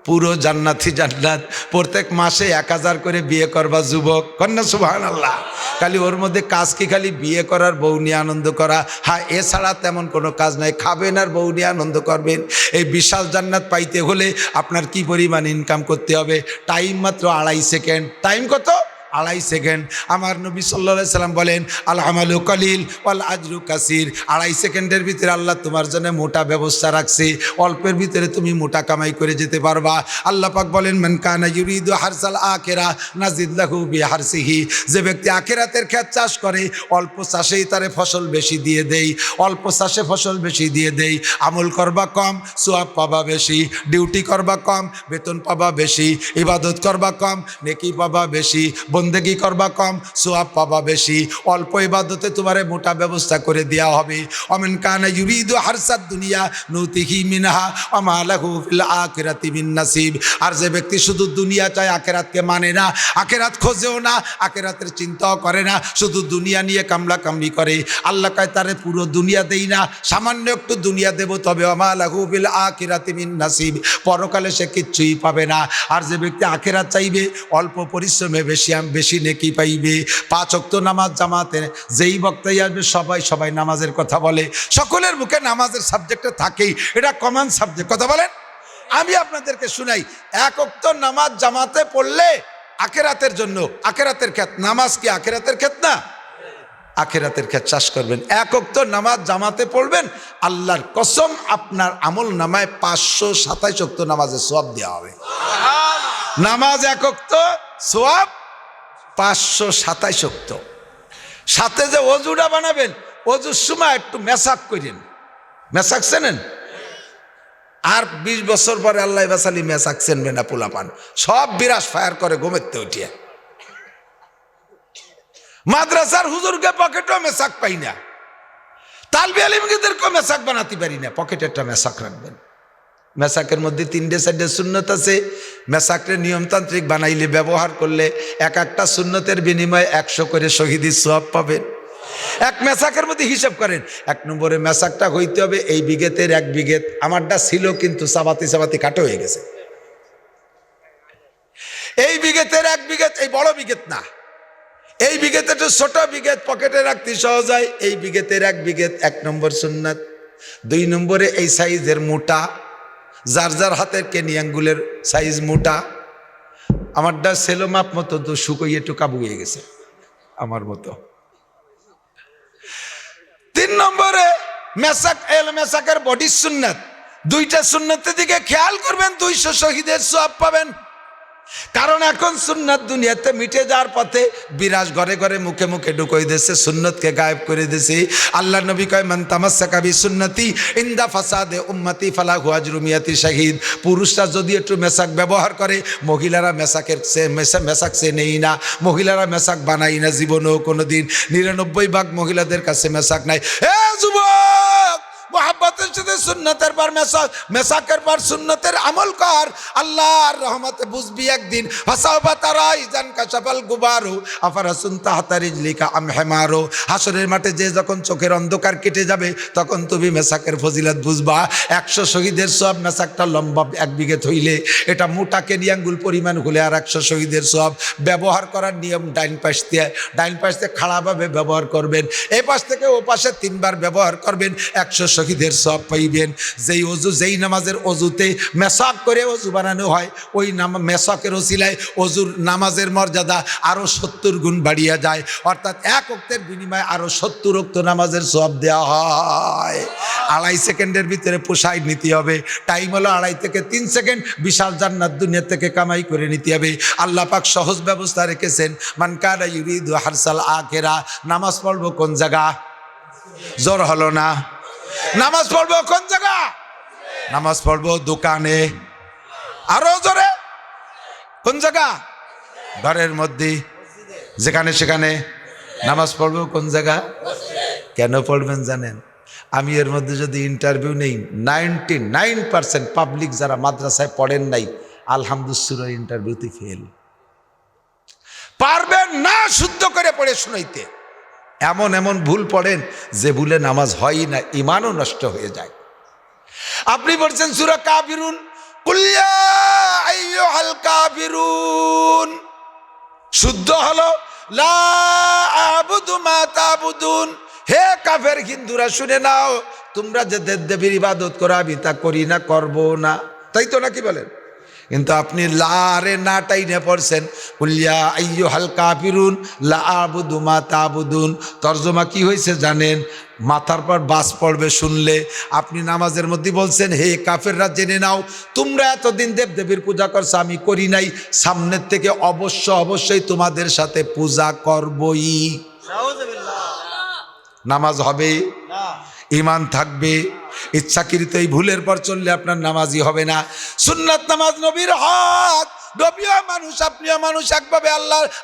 পুরো জান্নাতি জান্নাত। প্রত্যেক মাসে 1000 করে বিয়ে করবা যুবক, কন্যা সুবহানাল্লাহ। খালি ওর মধ্যে কাজ কি খালি বিয়ে করার, বউ নিয়ে আনন্দ করা, হ্যাঁ এছাড়া তেমন কোনো কাজ নাই, খাবেন আর বউ নিয়ে আনন্দ করবেন। এই বিশাল জান্নাত পাইতে হলে আপনার কি পরিমাণ ইনকাম করতে হবে? টাইম মাত্র 2.5 সেকেন্ড। টাইম কত? 2.5 সেকেন্ড। আমার নবী সাল্লাল্লাহু আলাইহি সাল্লাম বলেন, আল আমালু কলিল ওয়াল আজরু কাসির। 2.5 সেকেন্ডের ভিতরে আল্লাহ তোমার জন্য মোটা ব্যবস্থা রাখছে, অল্পের ভিতরে তুমি মোটা কামাই করে যেতে পারবা। আল্লাহ পাক বলেন, মান কানা ইউরিদু হারসাল আখিরা নাজিদ লাহু বিহারসিহি। যে ব্যক্তি আখিরাতের ক্ষেত চাষ করে, অল্প চাষেই তারে ফসল বেশি দিয়ে দেই, অল্প চাষে ফসল বেশি দিয়ে দেই। আমল করবা কম, সওয়াব পাবা বেশি, ডিউটি করবা কম, বেতন পাবা বেশি, ইবাদত করবা কম, নেকি পাবা বেশি, বন্দেগি করবা কম, সওয়াব পাবা বেশি। অল্প ইবাদতে তোমারে মোটা ব্যবস্থা করে দেওয়া হবে। অমিন কানা ইউরিদু হারসাদ দুনিয়া নুতিহি মিনহা ওয়া মা লাহু ফিল আখিরাতি মিন নাসিব। আর যে ব্যক্তি শুধু দুনিয়া চায়, আখিরাতকে মানে না, আখিরাত খোঁজেও না, আখিরাতের চিন্তাও করে না, শুধু দুনিয়া নিয়ে কামলা কামলি করে, আল্লাহ কয় তারে পুরো দুনিয়া দেই না, সামান্য একটু দুনিয়া দেব, তবে ওয়া মা লাহু ফিল আখিরাতি মিন নাসিব, পরকালে সে কিচ্ছুই পাবে না। আর যে ব্যক্তি আখিরাত চাইবে, অল্প পরিশ্রমে বেশি নেকি পাইবে। 5 ওয়াক্ত নামাজ জামাতে যেই বক্তাই আসবে সবাই নামাজের কথা বলে, সকলের মুখে নামাজের সাবজেক্টে থাকেই, এটা কমন সাবজেক্ট। কথা বলেন, আমি আপনাদেরকে শুনাই, 1 ওয়াক্ত নামাজ জামাতে পড়লে আখিরাতের জন্য, আখিরাতের ক্ষেত। নামাজ কি আখিরাতের ক্ষেত না? আখিরাতের ক্ষেত চাষ করবেন। 1 ওয়াক্ত নামাজ জামাতে পড়বেন, আল্লাহর কসম আপনার আমল নামায় 527 ওয়াক্ত নামাজের সওয়াব দেওয়া হবে। নামাজ 1 ওয়াক্ত, সওয়াব 527 ওয়াক্ত। সাথে যে অজুটা বানাবেন, অজুর সময় একটু মেসাক করেন। মেসাক চেনেন? আর 20 বছর পরে আল্লাহ বাসালি মেসাক চেনবে না, পোলাপান সব বিরাস ফায়ার করে ঘুমেতে উঠিয়ে। মাদ্রাসার হুজুরকে পকেটও মেসাক পাই না, তালবে আলিমদেরকেও মেসাক বানাতে পারি না, পকেটে একটা মেসাক রাখবেন। মেসাকের মধ্যে 3-4 সুন্নত আছে। মেসাকের নিয়মতান্ত্রিক বানাইলে, ব্যবহার করলে এক একটা সুন্নতের বিনিময়ে 100 করে শহীদি সওয়াব পাবেন। এক মেসাকের মধ্যে হিসাব করেন, 1 নম্বরে মেসাকটা হইতে হবে এই বিঘেতের 1 বিঘেত। আমারটা ছিল কিন্তু চাবাতি কাটো হয়ে গেছে। এই বিঘেতের 1 বিঘেত, এই বড় বিঘেত না, এই বিঘেতে একটু ছোট বিঘেত, পকেটে রাখতে সহজ হয়। এই বিঘেতের 1 বিঘেত 1 নম্বর সুন্নাত। 2 নম্বরে এই সাইজের মোটা, যার যার হাতের কেনি আঙ্গুলের সাইজ মোটা। আমারটা সেলো মাপ মতো তো শুকোইয়ে একটু কাবু হয়ে গেছে আমার মতো। 3 নম্বরে মেসাক, মেসাকের বডি সুন্নাত। 2টা সুন্নতের দিকে খেয়াল করবেন, 200 শহীদের সওয়াব পাবেন। কারণ এখন সুন্নাত দুনিয়াতে মিটে যাওয়ার পথে বিরাজ ঘরে ঘরে মুখে মুখে ঢুকই দিয়েছে, সুন্নতকে গায়েব করে দিয়েছে। আল্লাহ নবী কয়, মান তামাসসাকা বিসুন্নতি ইনদা ফাসাদে উম্মতি ফালাহু আজরু মিয়াতি শাহিদ। পুরুষরা যদি একটু মেসাক ব্যবহার করে, মহিলারা মেসাক সে নেই না, মহিলারা মেসাক বানাই না জীবনেও কোনোদিন। 99 ভাগ মহিলাদের কাছে মেসাক নাই। এ যুবক, মোহাব্বতের সাথে সুন্নতের পর মেসাক, মেসাকের পর সুন্নতের আমল কর। আল্লাহর রহমতে বুঝবি একদিন ফাসাওফা তারা ইজান কাশাফাল গুবারু আফারাসুন তাহতা রিজলিকা আম হিমারু। হাসরের মাঠে যে যখন চোখের অন্ধকার কেটে যাবে তখন তুমি মেসাকের ফজিলত বুঝবা। 100 শহীদের সব, মেসাকটা লম্বা 1 বিঘে হইলে এটা মোটা কেনি আঙ্গুল পরিমাণ হলে আর 100 শহীদের সব। ব্যবহার করার নিয়ম ডাইন পাশ দিয়ে খাড়াভাবে ব্যবহার করবেন, এই পাশ থেকে ও পাশে 3 বার ব্যবহার করবেন, 100 শহীদের সব পাইবেন। যেই অজু, যেই নামাজের অজুতে মেসাক করে অজু বানানো হয়, ওই মেসাকের ওসিলায় অজুর নামাজের মর্যাদা আরও 70 গুণ বাড়িয়ে যায়। অর্থাৎ 1 ওয়াক্তের বিনিময়ে আরও 70 ওয়াক্ত নামাজের সওয়াব দেওয়া হয়। 2.5 সেকেন্ডের ভিতরে পোষায় নিতে হবে। টাইম হলো 2.5 থেকে 3 সেকেন্ড। বিশাল জান্নাত দুনিয়া থেকে কামাই করে নিতে হবে। আল্লাহ পাক সহজ ব্যবস্থা রেখেছেন। মান কানা ইউরিদু হারসাল আখিরা। নামাজ পড়বো কোন জায়গা? জোর হলো না। নামাজ পড়বো কোন জায়গা? নামাজ পড়বো দোকানে। আরো জোরে, কোন জায়গা? ঘরের মধ্যে, যেখানে সেখানে নামাজ পড়বো কোন জায়গা? কেন পড়বেন জানেন? আমি এর মধ্যে যদি ইন্টারভিউ নেই, 99% পাবলিক যারা মাদ্রাসায় পড়েন নাই আলহামদুলিল্লাহ ইন্টারভিউতে ফেল। পারবেন না শুদ্ধ করে পড়ে শুনাইতে। এমন এমন ভুল পড়েন যে ভুলে নামাজ হয়ই না, ইমানও নষ্ট হয়ে যায়। আপনি বলছেন সূরা কাফিরুন, কুল ইয়া আইয়ুহাল কাফিরুন, শুদ্ধ হলো লা আ'বুদু মা তা'বুদুন। হে কাফের হিন্দুরা শুনে নাও, তোমরা যে দেবদেবীর ইবাদত করো আমি তা করি না, করবো না, তাই তো নাকি বলেন? কিন্তু আপনি লারে না টাইনে পড়ছেন কুল ইয়া আইয়ুহাল কাফিরুন লা আ'বুদু মা তা'বুদুন। তর্জমা কি হয়েছে জানেন? মাথার পর বাস পড়বে শুনলে। আপনি নামাজের মধ্যে বলছেন হে কাফেররা জেনে নাও, তোমরা এতদিন দেবদেবীর পূজা করছো আমি করি নাই, সামনের থেকে অবশ্যই তোমাদের সাথে পূজা করবই। নামাজ হবে, ঈমান থাকবে। ইচ্ছাকৃত এই ভুলের পর চললে আপনার নামাজই হবে না। সুন্নাত নামাজ নবীর হক। নবীও মানুষ, আপনিও মানুষ, একভাবে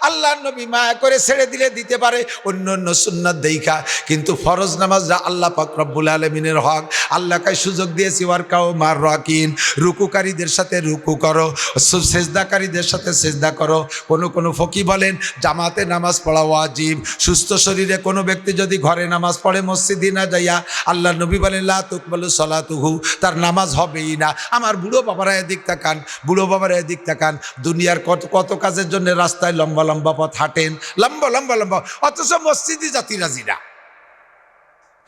আল্লাহর নবী মায়া করে ছেড়ে দিলে দিতে পারে অন্য অন্য সুন্নাত দেইখা, কিন্তু ফরজ নামাজরা আল্লাহ পাক রব্বুল আলামিনের হক। আল্লাহকে সুযোগ দিয়েছি ওয়ারকাও মার রাকিন, রুকুকারীদের সাথে রুকু করো, সেজদাকারীদের সাথে সেজদা করো। কোনো ফকি বলেন জামাতে নামাজ পড়া ওয়াজিব। সুস্থ শরীরে কোনো ব্যক্তি যদি ঘরে নামাজ পড়ে মসজিদে না যাইয়া, আল্লাহ নবী বলেন লা তুকবালু সলাতুহু, তার নামাজ হবেই না। আমার বুড়ো বাবারা এদিক তাকান, বুড়ো বাবারা এদিক তাকান। দুনিয়ার কত কাজের জন্য রাস্তায় লম্বা লম্বা পথ হাঁটেন, লম্বা, অথচ মসজিদে জাতি রাজি না।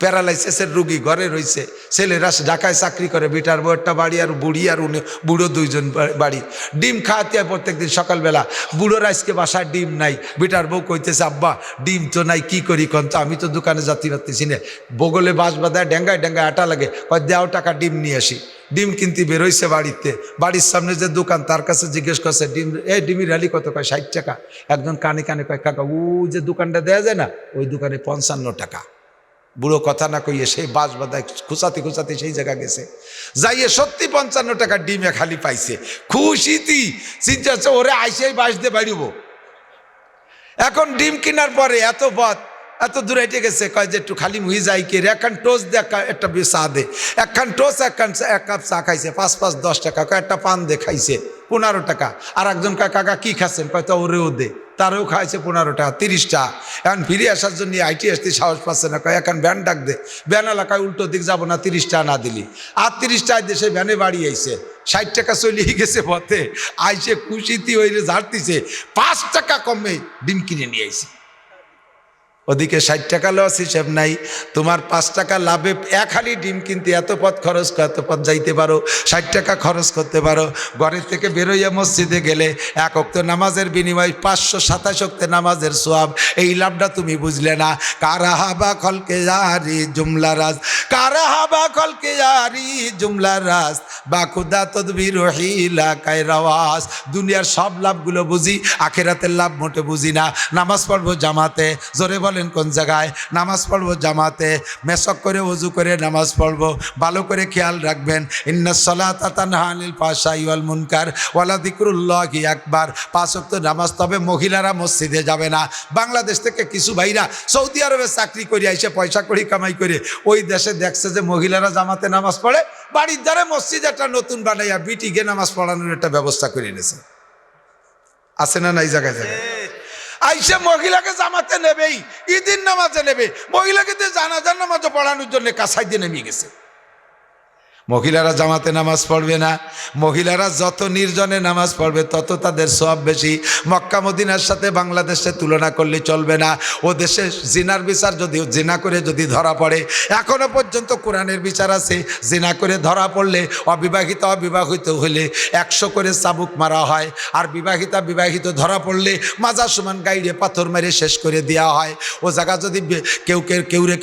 প্যারালাইসিসের রুগী ঘরে রয়েছে, ছেলেরা ঢাকায় চাকরি করে, বেটার বউ একটা বাড়ি আর বুড়ি আর বুড়ো 2 জন বাড়ি। ডিম খাওয়াতে হয় প্রত্যেকদিন সকালবেলা। বুড়োর আজকে বাসায় ডিম নাই, বেটার বউ কইতেছে আব্বা ডিম তো নাই, কি করি কন তো, আমি তো দোকানে যাতে পারতেছি না। বগলে বাঁশ বাঁধায় ডেঙ্গায় আটা লাগে, কয় দেও টাকা ডিম নিয়ে আসি। ডিম কিনতে বেরোইছে বাড়িতে, বাড়ির সামনে যে দোকান তার কাছে জিজ্ঞেস করছে ডিম, ডিমের রালি কত? কয় 60 টাকা। একজন কানে কয় কাকা ও যে দোকানটা দেওয়া যায় না ওই দোকানে 55 টাকা। বুড়ো কথা না কইয়ে সেই বাঁশ বাঁধায় খুঁচাতে সেই জায়গা গেছে, যাইয়ে সত্যি 55 টাকা ডিমে খালি পাইছে। খুশিতি চিন্তা হচ্ছে ওরে আইসে বাঁশ দিয়ে বাড়িব। এখন ডিম কেনার পরে এত দূর হেঁটে গেছে, কয় যে একটু খালি মুহি যাই কে রে, একখান টোস্ট দে, একটা চা দে। একখান টোস্ট এক কাপ চা খাইছে, 5 10 টাকা। কয় একটা পান দে, খাইছে 15 টাকা। আর একজন কাকা কি খাচ্ছেন? কয় তো ওরেও দে, তারও খাইছে 15 টাকা, 30 টাকা। এখন ফিরে আসার জন্য আইটি আসতে সাহস পাচ্ছে না, কয় এখন ভ্যান ডাক দে। ভ্যান এলাকায় উল্টো দিক যাবো না, 30 টাকা না দিলি। আর 30 টাকা দেশে ভ্যানে বাড়ি আইছে, 60 টাকা চলিয়ে গেছে পথে। আইসে খুশিতি হইলে ঝাড়তিছে, 5 টাকা কমে ডিম কিনে নিয়ে আইছে। ওদিকে 60 টাকা লস হিসেব নাই, তোমার 5 টাকা লাভে এক হালি ডিম কিনতে এত পথ খরচ, এত পথ যাইতে পারো, 60 টাকা খরচ করতে পারো। ঘরের থেকে বেরোইয়া মসজিদে গেলে 1 ওয়াক্ত নামাজের বিনিময়ে 527 ওয়াক্ত নামাজের সওয়াব। এই লাভটা তুমি বুঝলে না। কারাহাবা খলকে জারি জুমলা রাজ, কারাহাবা খলকে জারি জুমলা রাজ, বা খুদা তদবির হিলা কায়রাওয়াজ। দুনিয়ার সব লাভগুলো বুঝি, আখেরাতের লাভ মোটে বুঝি না। নামাজ পড়বো জামাতে, জোরে বল বলেন কোন জায়গায়? নামাজ পড়বো জামাতে, মেসক করে ওযু করে নামাজ পড়বো। ভালো করে খেয়াল রাখবেন, ইন্নাস সালাতা তানহা আনিল ফাহশাই ওয়াল মুনকার ওয়ালা যিকরুল্লাহি আকবার। 5 ওয়াক্ত নামাজ। তবে মহিলারা মসজিদে যাবে না। বাংলাদেশ থেকে কিছু ভাইরা সৌদি আরবে চাকরি করে আইসে পয়সা করি কামাই করে ওই দেশে দেখছে যে মহিলারা জামাতে নামাজ পড়ে, বাড়ির দ্বারে মসজিদ একটা নতুন বানাইয়া বিটিকে নামাজ পড়ানোর একটা ব্যবস্থা করে নিয়েছে। আছে না নাই জায়গায় জায়গায়? আইসে মহিলাকে জামাতে নেবেই, ঈদের নামাজে নেবে, মহিলাকে দিয়ে জানাজার নামাজও পড়ানোর জন্য কাছাই দিয়ে নেমে গেছে। মহিলারা জামাতে নামাজ পড়বে না। মহিলারা যত নির্জনে নামাজ পড়বে তত তাদের সওয়াব বেশি। মক্কা মদিনার সাথে বাংলাদেশে তুলনা করলে চলবে না। ও দেশে জিনার বিচার যদি জিনা করে যদি ধরা পড়ে, এখনো পর্যন্ত কোরআনের বিচার আছে, জিনা করে ধরা পড়লে অবিবাহিত হলে 100 করে চাবুক মারা হয়, আর বিবাহিত ধরা পড়লে মাজার সমান গাইড়ে পাথর মেরে শেষ করে দেওয়া হয়। ও জায়গা যদি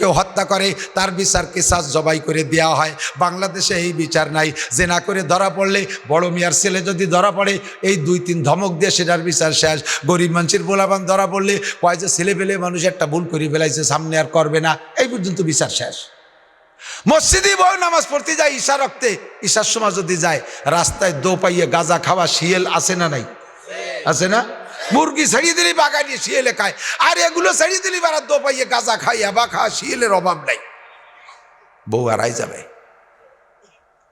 কেউ হত্যা করে তার বিচার কিসাস জবাই করে দেওয়া হয়। বাংলাদেশে এই বিচার নাই। জেনা করে ধরা পড়লে বড় মিয়ার ছেলে যদি ধরা পড়ে এই 2-3 ধমক দিয়ে সেটার বিচার শেষ। গরিব মানুষের বোলাবান ধরা পড়লে কয় যে ছেলে পেলে মানুষ একটা ভুল করে ফেলাইছে, সামনে আর করবে না, এই পর্যন্ত বিচার শেষ। মসজিদে বউ নামাজ পড়তে যায় ঈশা রক্তে, ঈশার সময় যদি যায় রাস্তায় দো পাইয়ে গাঁজা খাওয়া শিয়াল আছে না নাই? আছে না? মুরগি ছাড়িয়ে দিলি বাগানিয়ে শিয়ালে খায়, আর এগুলো ছাড়িয়ে দিলি বারা দো পাইয়ে গাঁজা খাই আবা খাওয়া শিয়ালের অভাব নাই। বউ আড়াই যাবে।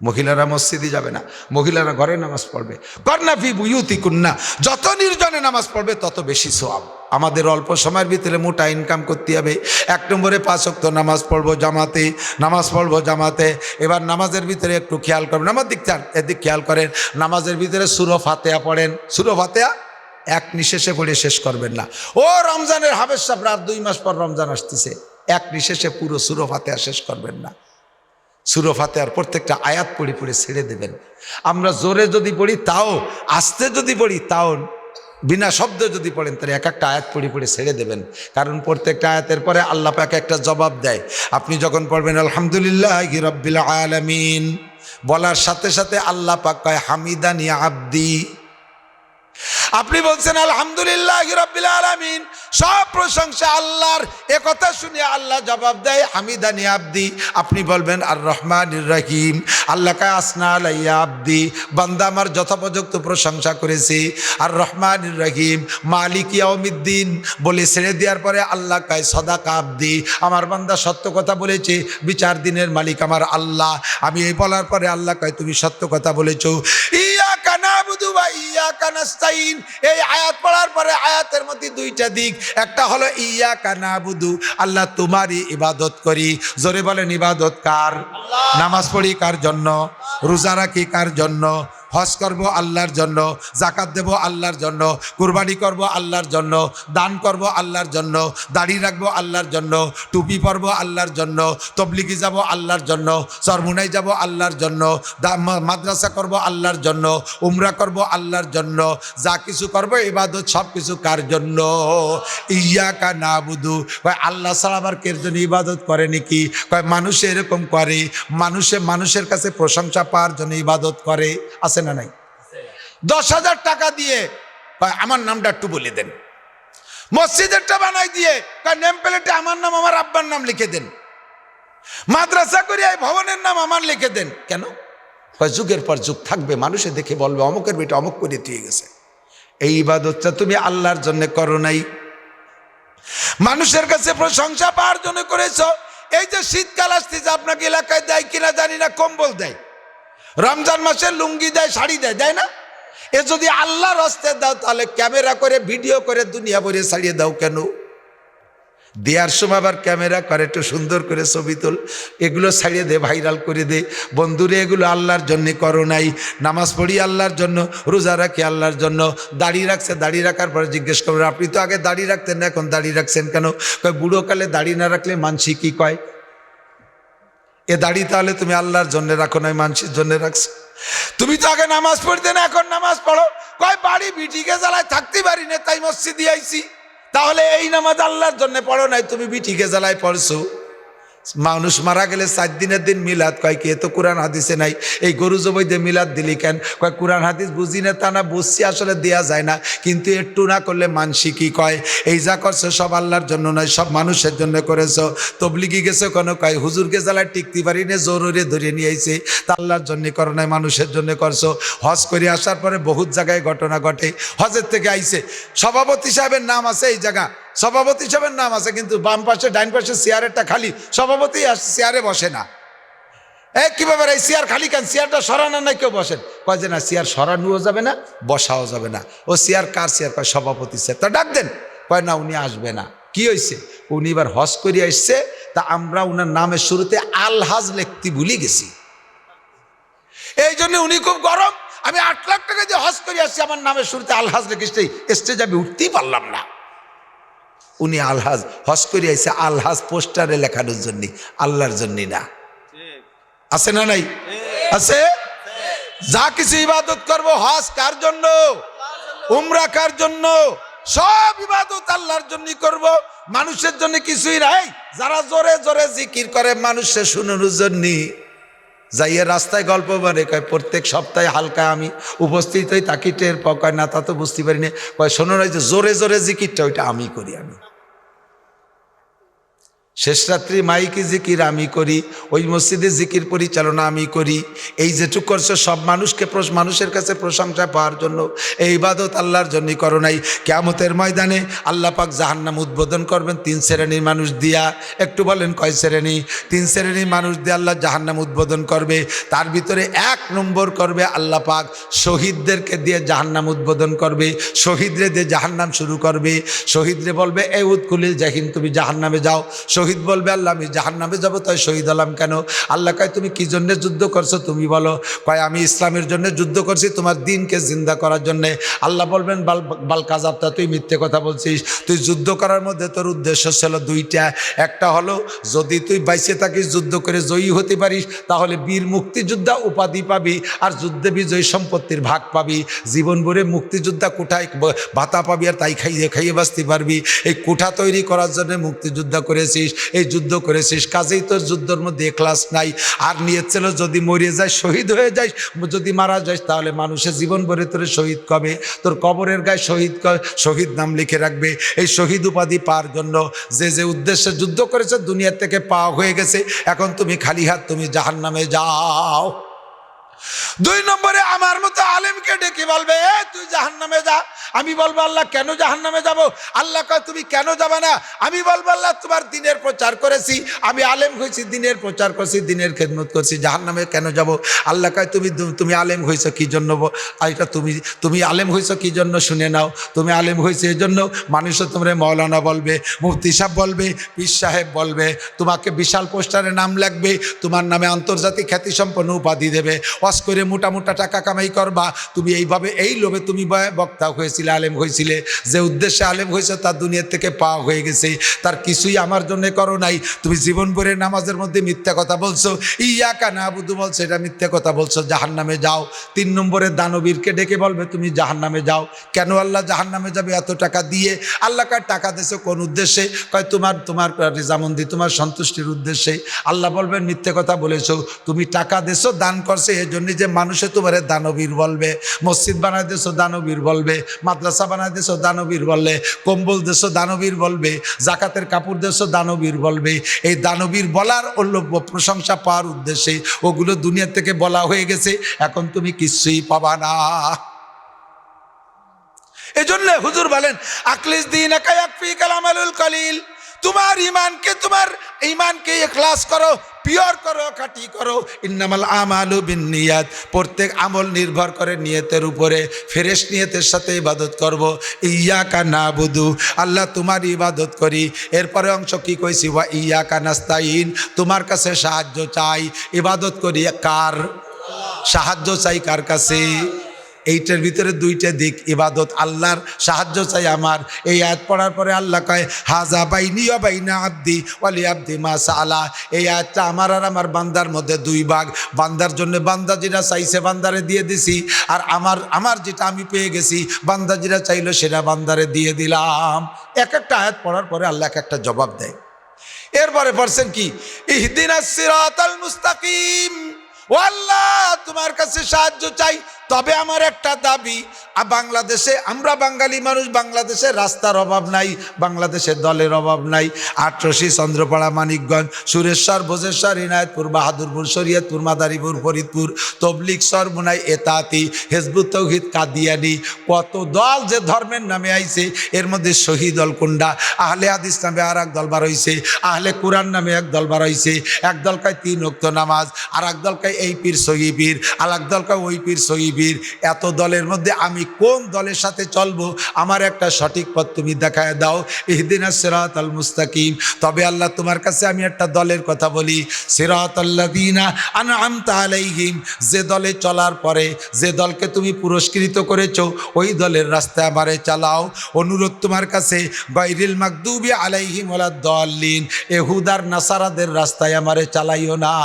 মহিলারা মসজিদে যাবে না, মহিলারা ঘরে নামাজ পড়বে। করনা ফি বুয়ুতিকুন্না, যত নির্জনে নামাজ পড়বে তত বেশি সওয়াব। আমাদের অল্প সময়ের ভিতরে মোটা ইনকাম করতে হবে। 1 নম্বরে 5 ওয়াক্ত নামাজ পড়বো জামাতে। এবার নামাজের ভিতরে একটু খেয়াল করবেন, আমার এদিক খেয়াল করেন। নামাজের ভিতরে সূরা ফাতিহা পড়েন। সূরা ফাতিহা এক নিঃশেষে পড়ে শেষ করবেন না। ও রমজানের হাফেজ সাহেব, রাত 2 মাস পর রমজান আসতেছে, এক নিঃশেষে পুরো সূরা ফাতিহা শেষ করবেন না। সূরা ফাতিহার প্রত্যেকটা আয়াত পড়ে পড়ে ছেড়ে দেবেন। আমরা জোরে যদি পড়ি তাও, আস্তে যদি পড়ি তাও, বিনা শব্দে যদি পড়েন তাহলে এক একটা আয়াত পড়ে পড়ে ছেড়ে দেবেন। কারণ প্রত্যেকটা আয়াতের পরে আল্লাহ পাক একটা জবাব দেয়। আপনি যখন পড়বেন আলহামদুলিল্লাহি রাব্বিল আলামিন বলার সাথে সাথে আল্লাহ পাক কয় হামিদানি আব্দি। আপনি বলছেন আলহামদুলিল্লাহি রাব্বিল আলামিন, সব প্রশংসা আল্লাহর। একথা শুনে আল্লাহ জবাব দেয় হামিদানি আব্দি। আপনি বলবেন আর রহমানির রহিম, আল্লাহ কায় আসনা আলাইয়া আব্দি, বান্দা আমার যথোপযুক্ত প্রশংসা করেছে। আর রহমানির রহিম মালিক ইয়াউমিদ্দিন বলে ছেড়ে দেওয়ার পরে আল্লাহ কায় সদাকা আব্দি, আমার বান্দা সত্য কথা বলেছে, বিচার দিনের মালিক আমার আল্লাহ। আমি এই বলার পরে আল্লাহ কয় তুমি সত্য কথা বলেছো। ইয়াকা নাবুদু ওয়া ইয়াকা নাস্তাইন, এই আয়াত পড়ার পরে আয়াতের মধ্যে 2টা দিক। একটা হলো ইয়াকা নাবুদু, আল্লাহ তোমারই ইবাদত করি। জোরে বলেন ইবাদত কার? নামাজ পড়ি কার জন্য? রোজা রাখি কার জন্য? হজ করব আল্লাহর জন্য, জাকাত দেব আল্লাহর জন্য, কুরবানি করব আল্লাহর জন্য, দান করব আল্লাহর জন্য, দাড়ি রাখবো আল্লাহর জন্য, টুপি পরব আল্লাহর জন্য, তবলিগি যাব আল্লাহর জন্য, চরমুনাই যাব আল্লাহর জন্য, মাদ্রাসা করব আল্লাহর জন্য, উমরা করব আল্লাহর জন্য। যা কিছু করব ইবাদত সব কিছু কার জন্য? ইয়াকা নাবুদু। কয় আল্লাহ ছাড়া আবার কের জন্য ইবাদত করে নাকি? কয় মানুষে এরকম করে, মানুষের কাছে প্রশংসা পাওয়ার জন্য ইবাদত করে। আছে না নাই? 10,000 টাকা দিয়ে কয় আমার নামটা একটু বলে দেন। মসজিদেরটা বানাই দিয়ে কয় নেম প্লেটে আমার নাম আমার আব্বার নাম লিখে দেন। মাদ্রাসা করে এই ভবনের নাম আমার লিখে দেন। কেন? কয় যুগের পর যুগ থাকবে, মানুষে দেখে বলবে অমুকের বেটা অমুক করে দিয়ে গেছে। এই ইবাদতটা তুমি আল্লাহর জন্য করো নাই, মানুষের কাছে প্রশংসা পাওয়ার জন্য করেছো। এই যে শীতকাল আসতেছে, আপনাকে এলাকায় দেয় কিনা জানি না, কম্বল দেয়, রমজান মাসে লুঙ্গি দেয়, শাড়ি দেয়, দেয় না? এ যদি আল্লাহর হস্তে দাও তাহলে ক্যামেরা করে ভিডিও করে দুনিয়া ভরে ছাড়িয়ে দাও কেন? দেওয়ার সময় আবার ক্যামেরা করে একটু সুন্দর করে ছবি তোল, এগুলো ছাড়িয়ে দে, ভাইরাল করে দে। বন্ধুরে এগুলো আল্লাহর জন্য করো নাই। নামাজ পড়ি আল্লাহর জন্য, রোজা রাখি আল্লাহর জন্য, দাড়ি রাখছে, দাড়ি রাখার পরে জিজ্ঞেস করবেন আপনি তো আগে দাড়ি রাখতেন না, এখন দাড়ি রাখছেন কেন? কয় বুড়োকালে দাড়ি না রাখলে মানসি কি কয়? এ দাড়ি তাহলে তুমি আল্লাহর জন্য রাখো নাই, মানুষের জন্য রাখছো। তুমি তো আগে নামাজ পড়তে না, এখন নামাজ পড়ো। কয় বাড়ি বিটিকে জ্বালায় থাকতে পারি না, তাই মসজিদে আইছি। তাহলে এই নামাজ আল্লাহর জন্য পড়ো নাই, তুমি বিটিকে জ্বালায় পড়ছো। মানুষ মারা গেলে 4 দিনের দিন মিলাদ, কয় কি এ তো কোরআন হাদিসে নাই, এই গরু জবাই দিয়ে মিলাদ দিলি কেন? কয় কোরআন হাদিস বুঝি না, তা না বুঝছি, আসলে দেয়া যায় না, কিন্তু একটু না করলে মানসি কি কয়, এই যা করছো সব আল্লাহর জন্য নয়, সব মানুষের জন্য করেছো। তবলিগি গেছো কোনো, কয় হুজুরকে জ্বালায় টিকতে পারি না, জোরে ধরে নিয়ে আইছে, তা আল্লাহর জন্য করো নাই, মানুষের জন্য করছো। হজ করে আসার পরে বহুত জায়গায় ঘটনা ঘটে, হজের থেকে আইছে, সভাপতি সাহেবের নাম আছে এই জায়গা, সভাপতি সাহেবের নাম আছে, কিন্তু বাম পাশে ডাইন পাশে চেয়ারেরটা খালি, সভাপতি চেয়ারে বসে না। কি ব্যাপার, এই চেয়ার খালি কেন, চেয়ারটা সরানো নাই, কেউ বসেন? কয় যে না, চেয়ার সরানোও যাবে না, বসাও যাবে না। ও চেয়ার কার চেয়ার? কয় সভাপতি চেয়ার। তা ডাক দেন। কয় না, উনি আসবে না। কি হয়েছে? উনি এবার হজ করে আসছে, তা আমরা উনার নামের শুরুতে আলহাজ লিখতে ভুলে গেছি, এই জন্য উনি খুব গরম। আমি 8 লাখ টাকা দিয়ে হজ করে আসছি, আমার নামের শুরুতে আলহাজ লিখেছি, স্টেজে আমি উঠতেই পারলাম না। উনি আলহাজ হজ করে আইছে আলহাজ পোস্টারে লেখানোর জন্য, আল্লাহর জন্য না। আছে না নাই? আছে। যা কিছু ইবাদত করব, হজ কার জন্য, উমরা কার জন্য, সব ইবাদত আল্লাহর জন্য করব, মানুষের জন্য কিছুই নাই। যারা জোরে জোরে জিকির করে মানুষের শুনানোর জন্য, যাইয়ে রাস্তায় গল্প মানে, কয় প্রত্যেক সপ্তাহে হালকা আমি উপস্থিত হই, তাকে টের পাও। কয় না, তা তো বুঝতে পারি না। কয় শোনো না, যে জোরে জোরে জিকিরটা ওইটা আমি করি, আমি শেষ রাত্রি মাইকি জিকির আমি করি, ওই মসজিদে জিকির পরিচালনা আমি করি। এই যেটুক করছো সব মানুষকে, মানুষের কাছে প্রশংসা পাওয়ার জন্য, এই ইবাদত আল্লাহর জন্যই করো নাই। কিয়ামতের ময়দানে আল্লাহ পাক জাহান্নাম উদ্বোধন করবেন 3 শ্রেণীর মানুষ দিয়া। একটু বলেন কয় শ্রেণী? 3 শ্রেণীর মানুষ দিয়ে আল্লাহ জাহান্নাম উদ্বোধন করবে। তার ভিতরে 1 নম্বর করবে আল্লাহ পাক শহীদদেরকে দিয়ে জাহান্নাম উদ্বোধন করবে। শহীদরে দিয়ে জাহান্নাম শুরু করবে। শহীদরে বলবে এ উদকুলিল জাহিন, তুমি জাহান্নামে যাও। শহীদ বলবে আল্লাহ আমি জাহান্নামে যাবো, তাই শহীদ হলাম কেন? আল্লাহ কয় তুমি কি জন্য যুদ্ধ করছো, তুমি বলো। কয় আমি ইসলামের জন্য যুদ্ধ করছি, তোমার দিনকে জিন্দা করার জন্য। আল্লাহ বলবেন বাল কাযাবতা, তুই মিথ্যে কথা বলছিস। তুই যুদ্ধ করার মধ্যে তোর উদ্দেশ্য ছিল 2টা। একটা হলো যদি তুই বাইসে থাকিস, যুদ্ধ করে জয়ী হতে পারিস, তাহলে বীর মুক্তিযোদ্ধা উপাধি পাবি, আর যুদ্ধে বিজয়ী সম্পত্তির ভাগ পাবি। জীবন ভরে মুক্তিযোদ্ধা কোঠায় ভাতা পাবি, আর তাই খাইয়ে খাইয়ে বাঁচতে পারবি। এই কোঠা তৈরি করার জন্য মুক্তিযোদ্ধা করেছিস, এই যুদ্ধ করেছিস, কাজেই তোর যুদ্ধের মধ্যে এখলাস নাই। আর নিয়ে ছিল যদি মরে যায়, শহীদ হয়ে যাস, যদি মারা যাস, তাহলে মানুষের জীবন ভরে তোর শহীদ কবে, তোর কবরের গায়ে শহীদ নাম লিখে রাখবে। এই শহীদ উপাধি পাওয়ার জন্য যে যে উদ্দেশ্যে যুদ্ধ করেছে, দুনিয়ার থেকে পাওয়া হয়ে গেছে, এখন তুমি খালি হাত, তুমি জাহান্নামে যাও। 2 নম্বরে আমার মতো আলেমকে ডেকে বলবে তুই জাহান্নামে যা। আমি বলবো আল্লাহ কেন জাহান্নামে যাব? আল্লাহ কয় তুমি কেন যাবে না? আমি বলবো আল্লাহ তোমার দিনের প্রচার করেছি, আমি আলেম হয়েছি, দিনের প্রচার করছি, দিনের খেদমত করছি, জাহান্নামে কেন যাব? আল্লাহ কয় তুমি আলেম হয়েছো কি জন্য? এটা তুমি আলেম হয়েছো কি জন্য শুনে নাও। তুমি আলেম হয়েছে এই জন্য মানুষও তোমরা মৌলানা বলবে, মুফতি সাহেব বলবে, পীর সাহেব বলবে, তোমাকে বিশাল পোস্টারে নাম লাগবে, তোমার নামে আন্তর্জাতিক খ্যাতিসম্পন্ন উপাধি দেবে, ওয়াজ করে মোটা মোটা টাকা কামাই করবা। তুমি এইভাবে এই লোভে তুমি বক্তা হয়েছিলে, আলেম হয়েছিলে, যে উদ্দেশ্যে আলেম হয়েছে তার দুনিয়ার থেকে পাওয়া হয়ে গেছে, তার কিছুই আমার জন্য করো নাই। তুমি জীবন ভরে নামাজের মধ্যে মিথ্যা কথা বলছো, ইয়াকা নাবুদু বলছো, এটা মিথ্যা কথা বলছো, জাহান্নামে যাও। 3 নম্বরে দানবীরকে ডেকে বলবে তুমি জাহান্নামে যাও। কেন আল্লাহ জাহান্নামে যাবে এত টাকা দিয়ে? আল্লাহ কয় টাকা দিয়েছো কোন উদ্দেশ্যে? কয় তোমার রেজামন্দি, তোমার সন্তুষ্টির উদ্দেশ্যে। আল্লাহ বলবেন মিথ্যে কথা বলেছো, তুমি টাকা দিয়েছো, দান করছে, এই জন্য যে মানুষে তোমার দানবীর বলবে। মসজিদ বানাই দিয়েছো, দানবীর বলবে। মাদ্রাসা বানাই দিয়েছো, দানবীর বলবে। কম্বল দিয়েছো, দানবীর বলবে। জাকাতের কাপড় দিয়েছো, দানবীর বলবে। এই দানবীর বলার প্রশংসা পাওয়ার উদ্দেশ্যে ওগুলো দুনিয়া থেকে বলা হয়ে গেছে, এখন তুমি কিছুই পাবা না। এজন্য হুজুর বলেন আকলিস দীনাকা ইয়াকফিকাল আমালুল কলিল। তোমার ঈমানকে ইখলাস করো, পিওর করো, খাঁটি করো। ইন্নামাল আমালু বিন্নিয়াত, প্রত্যেক আমল নির্ভর করে নিয়তের উপরে। ফ্রেশ নিয়তের সাথে ইবাদত করব। ইয়াকা নাবুদু, আল্লাহ তোমার ইবাদত করি। এরপরে অংশ কি কইছি, ওয়া ইয়াকা নাস্তাইন, তোমার কাছে সাহায্য চাই। ইবাদত করি কার? সাহায্য চাই কার কাছে? এইটার ভিতরে 2টা দিক, ইবাদত আল্লাহর, সাহায্য চাই আমার। এই আয়াত পড়ার পরে আল্লাহ কয় হাজা বাইনি ওয়া বাইনা আব্দি ওয়ালি আব্দি মা সাআলা। এই আয়াতটা আমার আর আমার বান্দার মধ্যে 2 ভাগ। বান্দার জন্য বান্দা যেটা চাইছে বান্দারে দিয়ে দিছি, আর আমার যেটা আমি পেয়ে গেছি বান্দা যেটা চাইলো সেটা বান্দারে দিয়ে দিলাম। এক একটা আয়াত পড়ার পরে আল্লাহ এক একটা জবাব দেয়। এরপরে পড়ছেন কি, ইহদিনাস সিরাতাল মুস্তাকিম, ও আল্লাহ তোমার কাছে সাহায্য চাই। তবে আমার একটা দাবি, বাংলাদেশে আমরা বাঙালি মানুষ, বাংলাদেশে রাস্তার অভাব নাই, বাংলাদেশে দলের অভাব নাই। আটরশি, চন্দ্রপাড়া, মানিকগঞ্জ, সুরেশ্বর, ভোজেশ্বর, ইনায়তপুর, বাহাদুরপুর, শরীয়তপুর, মাদারীপুর, ফরিদপুর, তবলিগ, সরমুনাই, এতাতি, হেজবুত তৌহিদ, কাদিয়ানি, কত দল যে ধর্মের নামে আইছে। এর মধ্যে শহীদ দল কোনটা, আহলে হাদিস নামে আর এক দল বার হইছে, আহলে কোরআন নামে এক দল বার হইছে। এক দল কয় 3 ওয়াক্ত নামাজ, আর এক দল কয় এই পীর সহি পীর, আর এক দল কয় ওই পীর সহি পীর। এত দলের মধ্যে আমি কোন দলের সাথে চলবো? আমার একটা সঠিক পথ তুমি দেখায় দাও। ইহদিনাস সিরাতাল মুস্তাকিম। তবে আল্লাহ তোমার কাছে আমি একটা দলের কথা বলি, সিরাতাল্লাযীনা আনআমতা আলাইহিম, যে দলে চলার পরে যে দলকে তুমি পুরস্কৃত করেছো ওই দলের রাস্তায় আমারে চালাও। অনুরোধ তোমার কাছে, গায়রিল মাগদুবি আলাইহিম ওয়ালাদ-দাল্লিন, ইহুদার নাসারাদের রাস্তায় আমারে চালাইও না।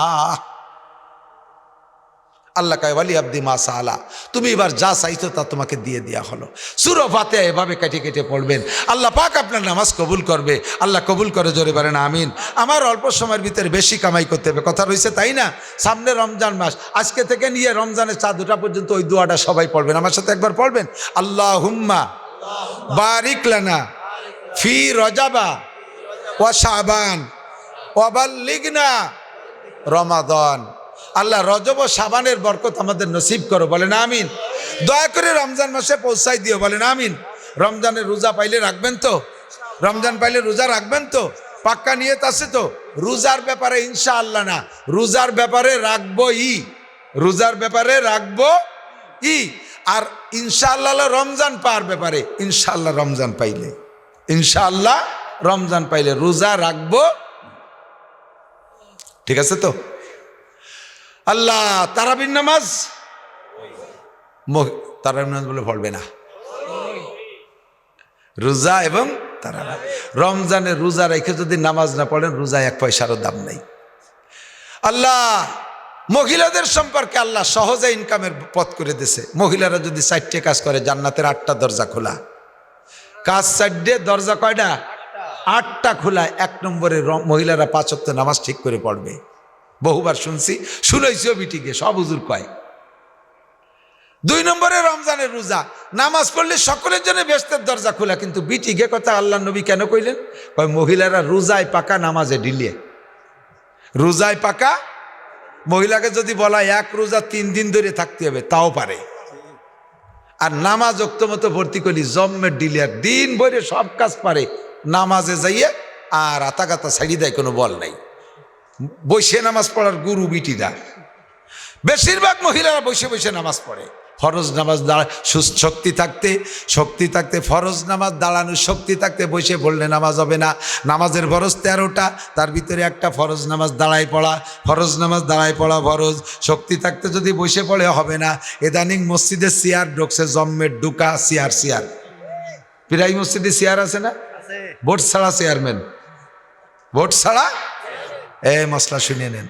আল্লাহ কয় ওয়ালি আব্দি মা সাআলা, তুমি এবার যা চাইছো তা তোমাকে দিয়ে দেওয়া হলো। সূরা ফাতিহা এভাবে কেটে কেটে পড়বেন, আল্লাহ পাক আপনার নামাজ কবুল করবে। আল্লাহ কবুল করে, জোরে বলেন আমিন। আমার অল্প সময়ের ভিতরে বেশি কামাই করতে হবে, কথা রয়েছে তাই না? সামনে রমজান মাস, আজকে থেকে নিয়ে রমজানের চাঁদ ওঠা পর্যন্ত ওই দোয়াটা সবাই পড়বেন, আমার সাথে একবার পড়বেন। আল্লাহুম্মা বারিক লানা ফি রজাবা ওয়া শাবান ওয়া বাল্লিগনা রমাদান। আল্লাহ রজব ও শাবানের বরকত আমাদের নসিব করো, বলেন আমিন। দয়া করে রমজান মাসে পৌঁছাই দিও, বলেন আমিন। রমজানের রোজা পাইলে রাখবেন তো? রমজান পাইলে রোজা রাখবেন তো? পাক্কা নিয়ত আছে তো? রোজার ব্যাপারে ইনশাআল্লাহ না, রোজার ব্যাপারে রাখবো রোজার ব্যাপারে রাখবো আর ইনশাআল্লাহ রমজান পাওয়ার ব্যাপারে, ইনশাআল্লাহ রমজান পাইলে, ইনশাআল্লাহ রমজান পাইলে রোজা রাখবো, ঠিক আছে তো? আল্লাহ তারাবির নামাজ, তারাবির নামাজ বলে পড়বে না, রোজা এবং তারাবি। রমজানে রোজা রেখে যদি নামাজ না পড়েন, রোজা 1 পয়সারও দাম নেই। আল্লাহ মহিলাদের সম্পর্কে আল্লাহ সহজে ইনকামের পথ করে দিয়েছে। মহিলারা যদি 4টে কাজ করে, জান্নাতের 8টা দরজা খোলা। কাজ 4টে, দরজা কয়টা? 8টা খোলা। 1 নম্বরে মহিলারা 5 ওয়াক্ত নামাজ ঠিক করে পড়বে। বহুবার শুনছি, শুনেছিও বিটিকে, সব হুজুর কয়। 2 নম্বরে রমজানের রোজা, নামাজ পড়লে সকলের জন্য বেহেশতের দরজা খোলা। কিন্তু বিটিকে কথা আল্লাহ নবী কেন কইলেন? কয় মহিলারা রোজায় পাকা, নামাজে ঢিলে। রোজায় পাকা, মহিলাকে যদি বলা 1 রোজা 3 দিন ধরে থাকতে হবে, তাও পারে। আর নামাজ ওক্ত মতো ভর্তি করলি, জম্মের ডিলিয়ার, দিন ভরে সব কাজ পারে, নামাজে যাইয়ে আর আতাগাতা ছাড়ি দেয়, কোনো বল নাই। বসে নামাজ পড়ার গুরু বিটিরা, বেশিরভাগ মহিলারা বসে বসে নামাজ পড়ে। ফরজ নামাজ শক্তি থাকতে ফরজ নামাজ দাঁড়ানোর শক্তি থাকতে বসে পড়লে নামাজ হবে না। নামাজের ফরজ 13টা, তার ভিতরে একটা ফরজ নামাজ দাঁড়ায় পড়া। ফরজ নামাজ দাঁড়ায় পড়া ফরজ। শক্তি থাকতে যদি বসে পড়ে হবে না। এদানিং মসজিদে চেয়ার ঢুকছে, জম্মের ঢুকা চেয়ার। প্রায় মসজিদে চেয়ার আছে না? ভোট ছাড়া চেয়ারম্যান, ভোট ছাড়া। মশলা শুনে নেন,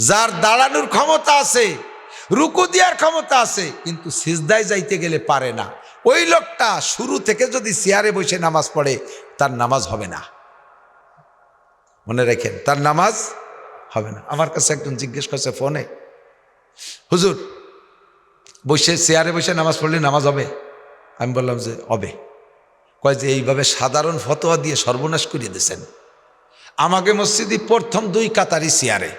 যার দাঁড়ানোর ক্ষমতা আছে, রুকু দেওয়ার ক্ষমতা আছে, কিন্তু সিজদায় যাইতে গেলে পারে না, ওই লোকটা শুরু থেকে যদি চেয়ারে বসে নামাজ পড়ে, তার নামাজ হবে না। মনে রাখেন, তার নামাজ হবে না। আমার কাছে একজন জিজ্ঞেস করছে ফোনে, হুজুর বসে চেয়ারে বসে নামাজ পড়লে নামাজ হবে? আমি বললাম যে হবে। কয় যে এইভাবে সাধারণ ফতোয়া দিয়ে সর্বনাশ করিয়ে দিয়েছেন। আমাকে মসজিদে প্রথম 2 কাতারি চেয়ারে,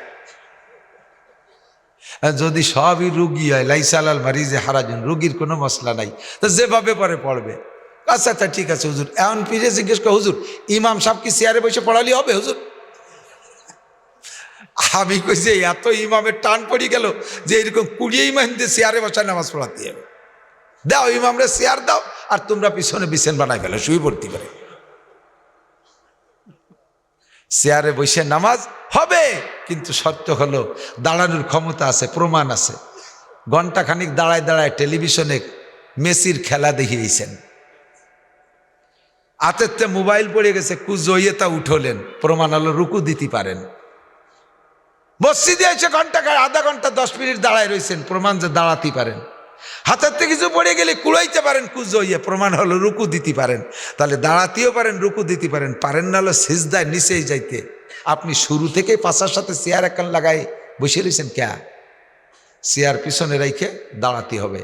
যদি সবই রুগী হয়, লাইসালাল মারিজে হারাজন, রুগীর কোনো মশলা নাই, তো যেভাবে পরে পড়বে। আচ্ছা আচ্ছা ঠিক আছে হুজুর। এমন ফিরে জিজ্ঞেস করে, হুজুর ইমাম সাহেব কি চেয়ারে বসে পড়ালি হবে হুজুর? আমি কইছি এত ইমামের টান পড়ে গেল যে এরকম 20 ইমাম দিয়ে চেয়ারে বসায় নামাজ পড়াতে হবে। দাও ইমামরা চেয়ার দাও, আর তোমরা পিছনে বিছেন বানাই ফেলো, শুয়ে পড়তে পারে। চেয়ারে বসে নামাজ হবে, কিন্তু শর্ত হলো দাঁড়ানোর ক্ষমতা আছে, প্রমাণ আছে। ঘন্টাখানিক দাঁড়ায় দাঁড়ায় টেলিভিশনে মেসির খেলা দেখিয়েছেন, হাতেতে মোবাইল পড়ে গেছে, কুজইয়ে তা উঠলেন, প্রমাণ হলো রুকু দিতে পারেন। মসজিদে এসে আধা ঘন্টা 10 মিনিট দাঁড়ায় রয়েছেন, প্রমাণ যে দাঁড়াতে পারেন। হাতের থেকে কিছু পড়ে গেলে কুড়াইতে পারেন কুজইয়ে, প্রমাণ হলো রুকু দিতে পারেন। তাহলে দাঁড়াতেও পারেন, রুকু দিতে পারেন। পারেন না হলো সিজদায় নিচেই যাইতে, আপনি শুরু থেকেই পাশার সাথে চেয়ার একখান লাগাই বসে রয়েছেন ক্যা? চেয়ার পিছনে রেখে দাঁড়াতে হবে,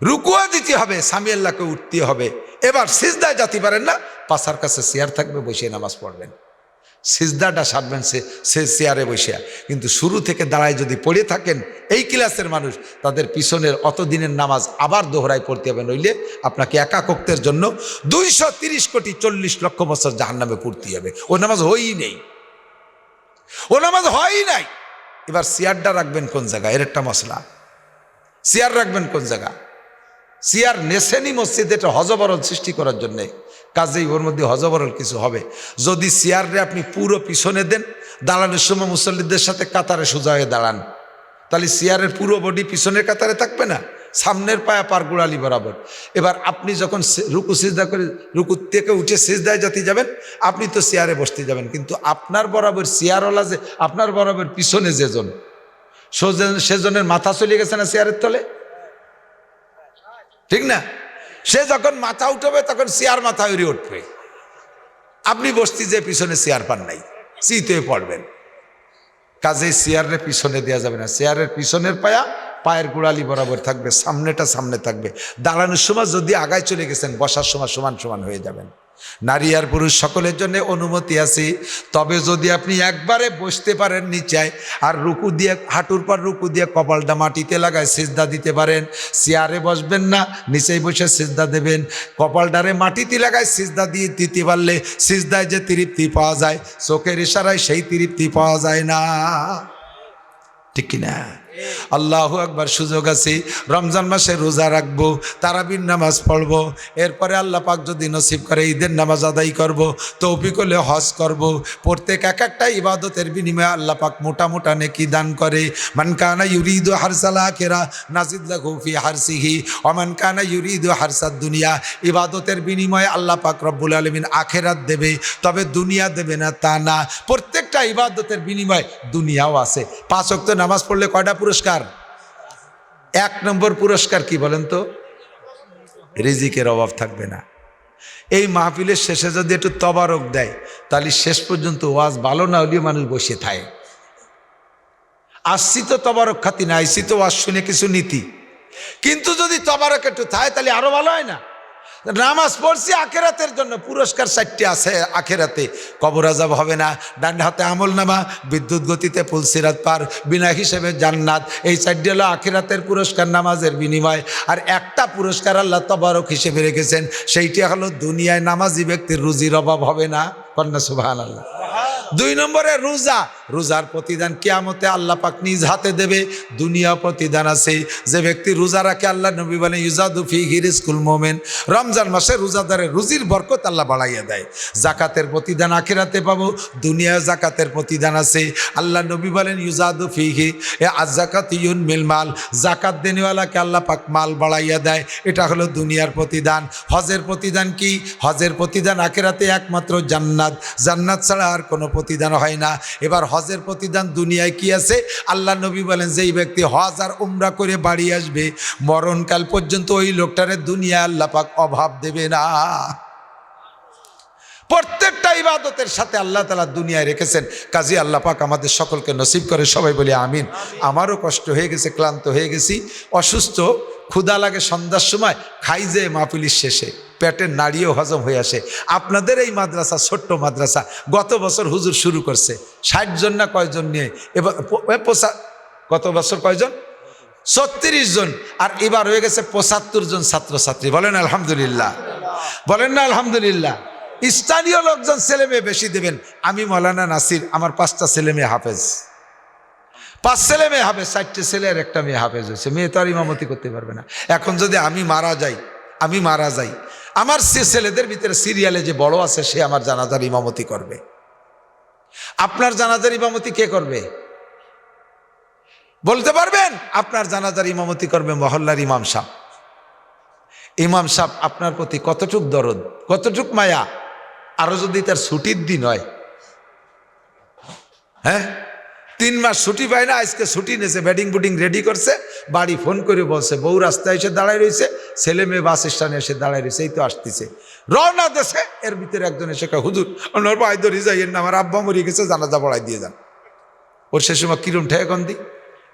রুকুয়া দিতে হবে, স্বামী আল্লাহকে উঠতে হবে। এবার সিজদায় যেতে পারেন না, পাশার কাছে চেয়ার থাকবে, বসে নামাজ পড়বেন, সিজদাটা সারবেন সে চেয়ারে বসে। কিন্তু শুরু থেকে দাঁড়ায় যদি পড়ে থাকেন, এই ক্লাসের মানুষ, তাদের পিছনের অত দিনের নামাজ আবার দোহরায় পড়তে হবে, নইলে আপনাকে একাকত্বের জন্য 230 কোটি 40 লক্ষ বছর জাহান্নামে পড়তে হবে। ও নামাজ হয়ই নেই, ও নামাজ হয়ই নাই। এবার চেয়ারটা রাখবেন কোন জায়গায়, এর একটা মশলা। চেয়ার রাখবেন কোন জায়গা? চেয়ার নেছেনি মসজিদে এটা হজবরল সৃষ্টি করার জন্যে, কাজেই ওর মধ্যে হজবরল কিছু হবে। যদি চেয়ারে আপনি পুরো পিছনে দেন, দাঁড়ানোর সময় মুসল্লিদের সাথে কাতারে সোজা হয়ে দাঁড়ান, তাহলে চেয়ারের পুরো বডি পিছনের কাতারে থাকবে না, সামনের পায়া পার গোড়ালি বরাবর। এবার আপনি যখন রুকু সিজদা করে রুকু থেকে উঠে সিজদায় যেতে যাবেন, আপনি তো চেয়ারে বসতে যাবেন, কিন্তু আপনার বরাবর চেয়ারওয়ালা যে আপনার বরাবর পিছনে যেজন, সেজনের মাথা চলে গেছে না চেয়ারের তলে, ঠিক না? সে যখন মাথা উঠবে তখন চেয়ার মাথা উড়ে উঠবে, আপনি বসতে যে পিছনে চেয়ার পান নাই, চিতে পড়বেন। কাজেই চেয়ারের পিছনে দেওয়া যাবে না, চেয়ারের পিছনের পায়ের গোড়ালি বরাবর থাকবে, সামনেটা সামনে থাকবে। দাঁড়ানোর সময় যদি আগায় চলে গেছেন, বসার সময় সমান সমান হয়ে যাবেন। নারী আর পুরুষ সকলের জন্য অনুমতি আছে, তবে যদি আপনি একবারে বসতে পারেন নিচায়, আর রুকু দিয়ে হাঁটুর পর রুকু দিয়ে কপালটা মাটিতে লাগায় সিজদা দিতে পারেন। চেয়ারে বসবেন না, নিচেই বসে সিজদা দেবেন, কপালটারে মাটিতে লাগায় সিজদা দিয়ে দিতে পারলে সিজদায় যে তৃপ্তি পাওয়া যায়, চোখের ইশারায় সেই তৃপ্তি পাওয়া যায় না, ঠিক কিনা? আল্লাহু আকবার। সুযোগ আছে, রমজান মাসে রোজা রাখবো, তারাবির নামাজ পড়বো, এরপরে আল্লাহ পাক যদি নসিব করে ঈদের নামাজ আদায় করব, তৌফিক হলে হজ করব। প্রত্যেক এক একটা ইবাদতের বিনিময়ে আল্লাহ পাক মোটা মোটা নেকি দান করে। মান কানা ইউরিদু হারসাল আখিরা নাজিদ লাহু ফি হারসিহি ওয়া মান কানা ইউরিদু হারসাদ দুনিয়া। ইবাদতের বিনিময়ে আল্লাহ পাক রব্বুল আলামিন আখিরাত দেবে, তবে দুনিয়া দেবে না তা না। প্রত্যেকটা ইবাদতের বিনিময়ে দুনিয়াও আছে। 5 ওয়াক্ত নামাজ পড়লে কয়টা পুরস্কার? 1 নম্বর পুরস্কার কি বলেন তো? রিজিকের অভাব থাকবে না। এই মাহফিলের শেষে যদি একটু তবারক দেয়, তাহলে শেষ পর্যন্ত ওয়াজ ভালো না হলেও মানুষ বসে থাকে। আসছি তো তবারক খাতি না, আইসি তো ওয়াজ শুনে কিছু নীতি, কিন্তু যদি তবারক একটু থাকে তাহলে আরো ভালো হয় না? নামাজ পড়ছি আখেরাতের জন্য, পুরস্কার 4টি আছে আখেরাতে। কবর আযাব হবে না, ডান হাতে আমল নামা, বিদ্যুৎ গতিতে পুলসিরাত পার, বিনা হিসেবে জান্নাত। এই 4টি হলো আখেরাতের পুরস্কার নামাজের বিনিময়। আর একটা পুরস্কার আল্লাহ তবারক হিসেবে রেখেছেন, সেইটি হলো দুনিয়ায় নামাজি ব্যক্তির রুজির অভাব হবে না। কন্যা সুবহানাল্লাহ। 2 নম্বরে রোজা, রোজার প্রতিদান কিয়ামতে আল্লাহ পাক নিজ হাতে দেবে। দুনিয়া প্রতিদান আছে, যে ব্যক্তি রোজা রাখে, আল্লাহ নবী বলেন ইউজাদু ফিহি রিজকুল মুমিন, রমজান মাসে রোজাদারের রুজির বরকত আল্লাহ বাড়াইয়া দেয়। জাকাতের প্রতিদান আখিরাতে পাবো, দুনিয়ায় জাকাতের প্রতিদান আছে। আল্লাহ নবী বলেন ইউজাদু ফিহি আয-যাকাতুন মিল মাল, জাকাত দেনেওয়ালাকে আল্লাহ পাক মাল বাড়াইয়া দেয়। এটা হলো দুনিয়ার প্রতিদান। হজের প্রতিদান কি? হজের প্রতিদান আখিরাতে একমাত্র জান্নাত, জান্নাত ছাড়া আর কোনো প্রতিদান হয় না। এবার হজের প্রতিদান দুনিয়ায় কি আছে? আল্লাহ নবী বলেন যেই ব্যক্তি হজ আর উমরা করে বাড়ি আসবে, মরণকাল পর্যন্ত ওই লোকটারে দুনিয়া আল্লাহ পাক অভাব দেবে না। প্রত্যেকটা ইবাদতের সাথে আল্লাহ তাআলা দুনিয়ায় রেখেছেন। কাজী আল্লাহ পাক আমাদের সকলকে নসিব করে, সবাই বলি আমিন। আমারও কষ্ট হয়ে গেছে, ক্লান্ত হয়ে গেছি, অসুস্থ, ক্ষুধা লাগে সন্ধ্যার সময়, খাই যে মাহফিলের শেষে পেটের নাড়িও হজম হয়ে আসে। আপনাদের এই মাদ্রাসা ছোট্ট মাদ্রাসা, গত বছর হুজুর শুরু করছে 60 জন না কয়জন নিয়ে, এবার গত বছর কয়জন? 36 জন, আর এবার হয়ে গেছে 75 জন ছাত্রছাত্রী। বলেন আলহামদুলিল্লাহ, বলেন না আলহামদুলিল্লাহ। স্থানীয় লোকজন ছেলে মেয়ে বেশি দেবেন। আমি মৌলানা নাসির, আমার 5টা ছেলে মেয়ে হাফেজ, 5 ছেলে মেয়ে হাফেজ, 4টে ছেলে আর একটা মেয়ে হাফেজ হয়েছে। মেয়ে তো আর ইমামতি করতে পারবে না। এখন যদি আমি মারা যাই, আমার সে ছেলেদের ভিতরে সিরিয়ালে যে বড় আছে, সে আমার জানাজার ইমামতি করবে। আপনার জানাজার ইমামতি কে করবে বলতে পারবেন? আপনার জানাজার ইমামতি করবে মহল্লার ইমাম সাহেব। ইমাম সাহেব আপনার প্রতি কতটুক দরদ, কতটুক মায়া। আরো যদি তার ছুটির দিন হয়, হ্যাঁ, 3 মাস ছুটি পায় না, আজকে ছুটি নিয়েছে, ব্যাটিং বুটিং রেডি করছে, বাড়ি ফোন করে বলছে বউ রাস্তায় এসে দাঁড়ায় রয়েছে, ছেলে মেয়ে বাস স্ট্যান্ডে এসে দাঁড়ায় রয়েছে, এই তো আসতেছে, রওনা দেশে। এর ভিতরে একজন এসে কয়, হুজুর আমার ভাই ধরে যাইয়েন না, আমার আব্বা মরে গেছে, জানাজা পড়াই দিয়ে যান। ওর সে সময় কিরম ঠেয়ে গন্দি,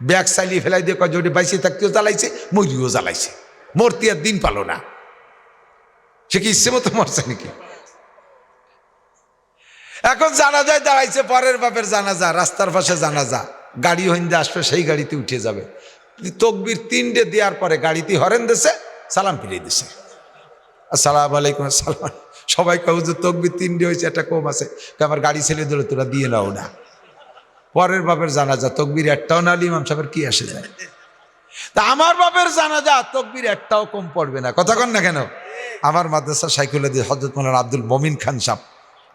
ব্যাগ চালিয়ে ফেলাই দিয়ে কয় যদি বাইসে থাকতেও জ্বালাইছে, মরিও জ্বালাইছে, মরতে আর দিন পালো না। সে কি ইচ্ছে মতো মরছে নাকি? এখন জানাজায় দাঁড়াইছে, পরের বাপের জানাজা, রাস্তার পাশে জানাজা, গাড়ি হইন্দে আসবে, সেই গাড়িতে উঠে যাবে। তকবির 3টে দেওয়ার পরে গাড়িতে হরেন দিছে, সালাম ফিরিয়ে দিছে, আসসালামু আলাইকুম। সালাম। সবাই কয় হুজুর তকবির 3টে হয়েছে, একটা কম আছে, আমার গাড়ি ছেলে দিল, তোরা দিয়ে নাও না। পরের বাপের জানাজা, তকবির একটাও না, ইমাম সাহেবের কি আসে যায়। তা আমার বাপের জানাজা তকবির একটাও কম পড়বে না, কথা কন না কেন? আমার মাদ্রাসা সাইকুল্লাহ হযরত মাওলানা আব্দুল মমিন খান সাহেব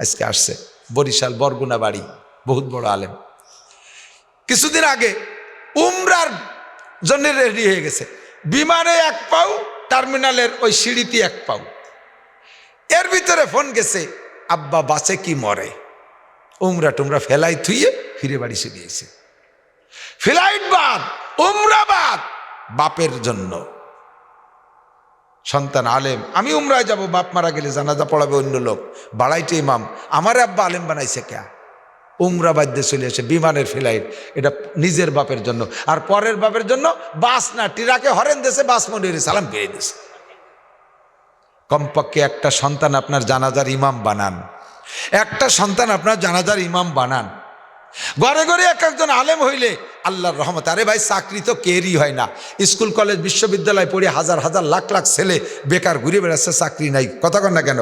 আজকে আসছে, বরিশাল বরগুনা বাড়ি, বহুত বড় আলেম। কিছুদিন আগে উমরার জন্য রেডি হয়ে গেছে, বিমানে 1 পাও, টার্মিনালের ওই সিঁড়িতে 1 পাও, এর ভিতরে ফোন গেছে, আব্বা বাসে কি মরে, উমরা টুমরা ফেলাই থুইয়ে ফিরে বাড়ি চলে গেছে। ফ্লাইট বাদ, উমরা বাদ, বাপের জন্য। সন্তান আলেম, আমি উমরায় যাব, বাপ মারা গেলে জানাজা পড়াবে অন্য লোক, বাড়াইতে ইমাম, আমার আব্বা আলেম বানাইছে কে? উমরা বাদ্যে চলে আসে, বিমানের ফ্লাইট, এটা নিজের বাপের জন্য। আর পরের বাপের জন্য বাস না, টিরাকে হরেন দেশে, বাস মনে সালাম পেয়ে দিয়েছে। কমপক্ষে একটা সন্তান আপনার জানাজার ইমাম বানান, একটা সন্তান আপনার জানাজার ইমাম বানান। ঘরে ঘরে এক একজন আলেম হইলে আল্লাহর রহমত। আরে ভাই, চাকরি তো কেরই হয় না, স্কুল কলেজ বিশ্ববিদ্যালয় পড়ে হাজার হাজার লাখ লাখ ছেলে বেকার ঘুরে বেড়াচ্ছে, চাকরি নাই, কথা কন না কেন?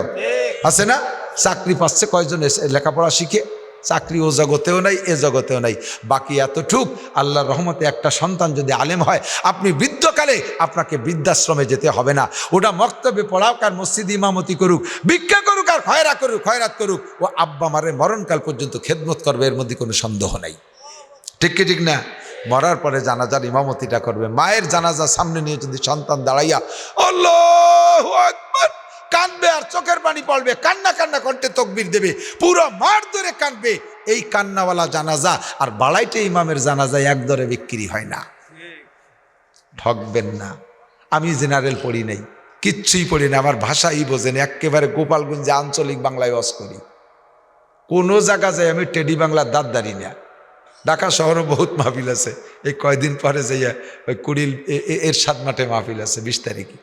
আছে না? চাকরি পাচ্ছে কয়জন লেখাপড়া শিখে? চাকরি ও জগতেও নাই, এ জগতেও নাই। বাকি এতটুক আল্লাহর রহমতে একটা সন্তান যদি আলেম হয়, আপনি বৃদ্ধকালে আপনাকে বৃদ্ধাশ্রমে যেতে হবে না, ওটা মক্তবে পড়াক আর মসজিদ ইমামতি করুক, ভিক্ষা করুক আর খয়রাত করুক, ও আব্বা মারে মরণকাল পর্যন্ত খেদমত করবে, এর মধ্যে কোনো সন্দেহ নাই। ঠিক কি ঠিক না? মরার পরে জানাজার ইমামতিটা করবে। মায়ের জানাজা সামনে নিয়ে যদি সন্তান দাঁড়াইয়া আল্লাহু আকবার কাঁদবে আর চোখের পানি পড়বে, কান্না কান্না কণ্ঠে তকবির দেবে, পুরো মার ধরে কাঁদবে, এই কান্নাওয়ালা জানাজা আর বাড়াইতে ইমামের জানাজায় এক দরে বিক্রি হয় না। ঠকবেন না। আমি জেনারেল পড়ি নাই, কিচ্ছুই পড়ি না, আমার ভাষাই বোঝেন, একেবারে গোপালগঞ্জে আঞ্চলিক বাংলায় ওয়াজ করি। কোনো জায়গা যায় আমি টেডি বাংলার দাঁত দাঁড়ি না। ঢাকা শহরে বহুত মাহফিল আছে, এই কয়দিন পরে যাইয়া ওই কুড়িল এরশাদ মাঠে মাহফিল আছে 20 তারিখে,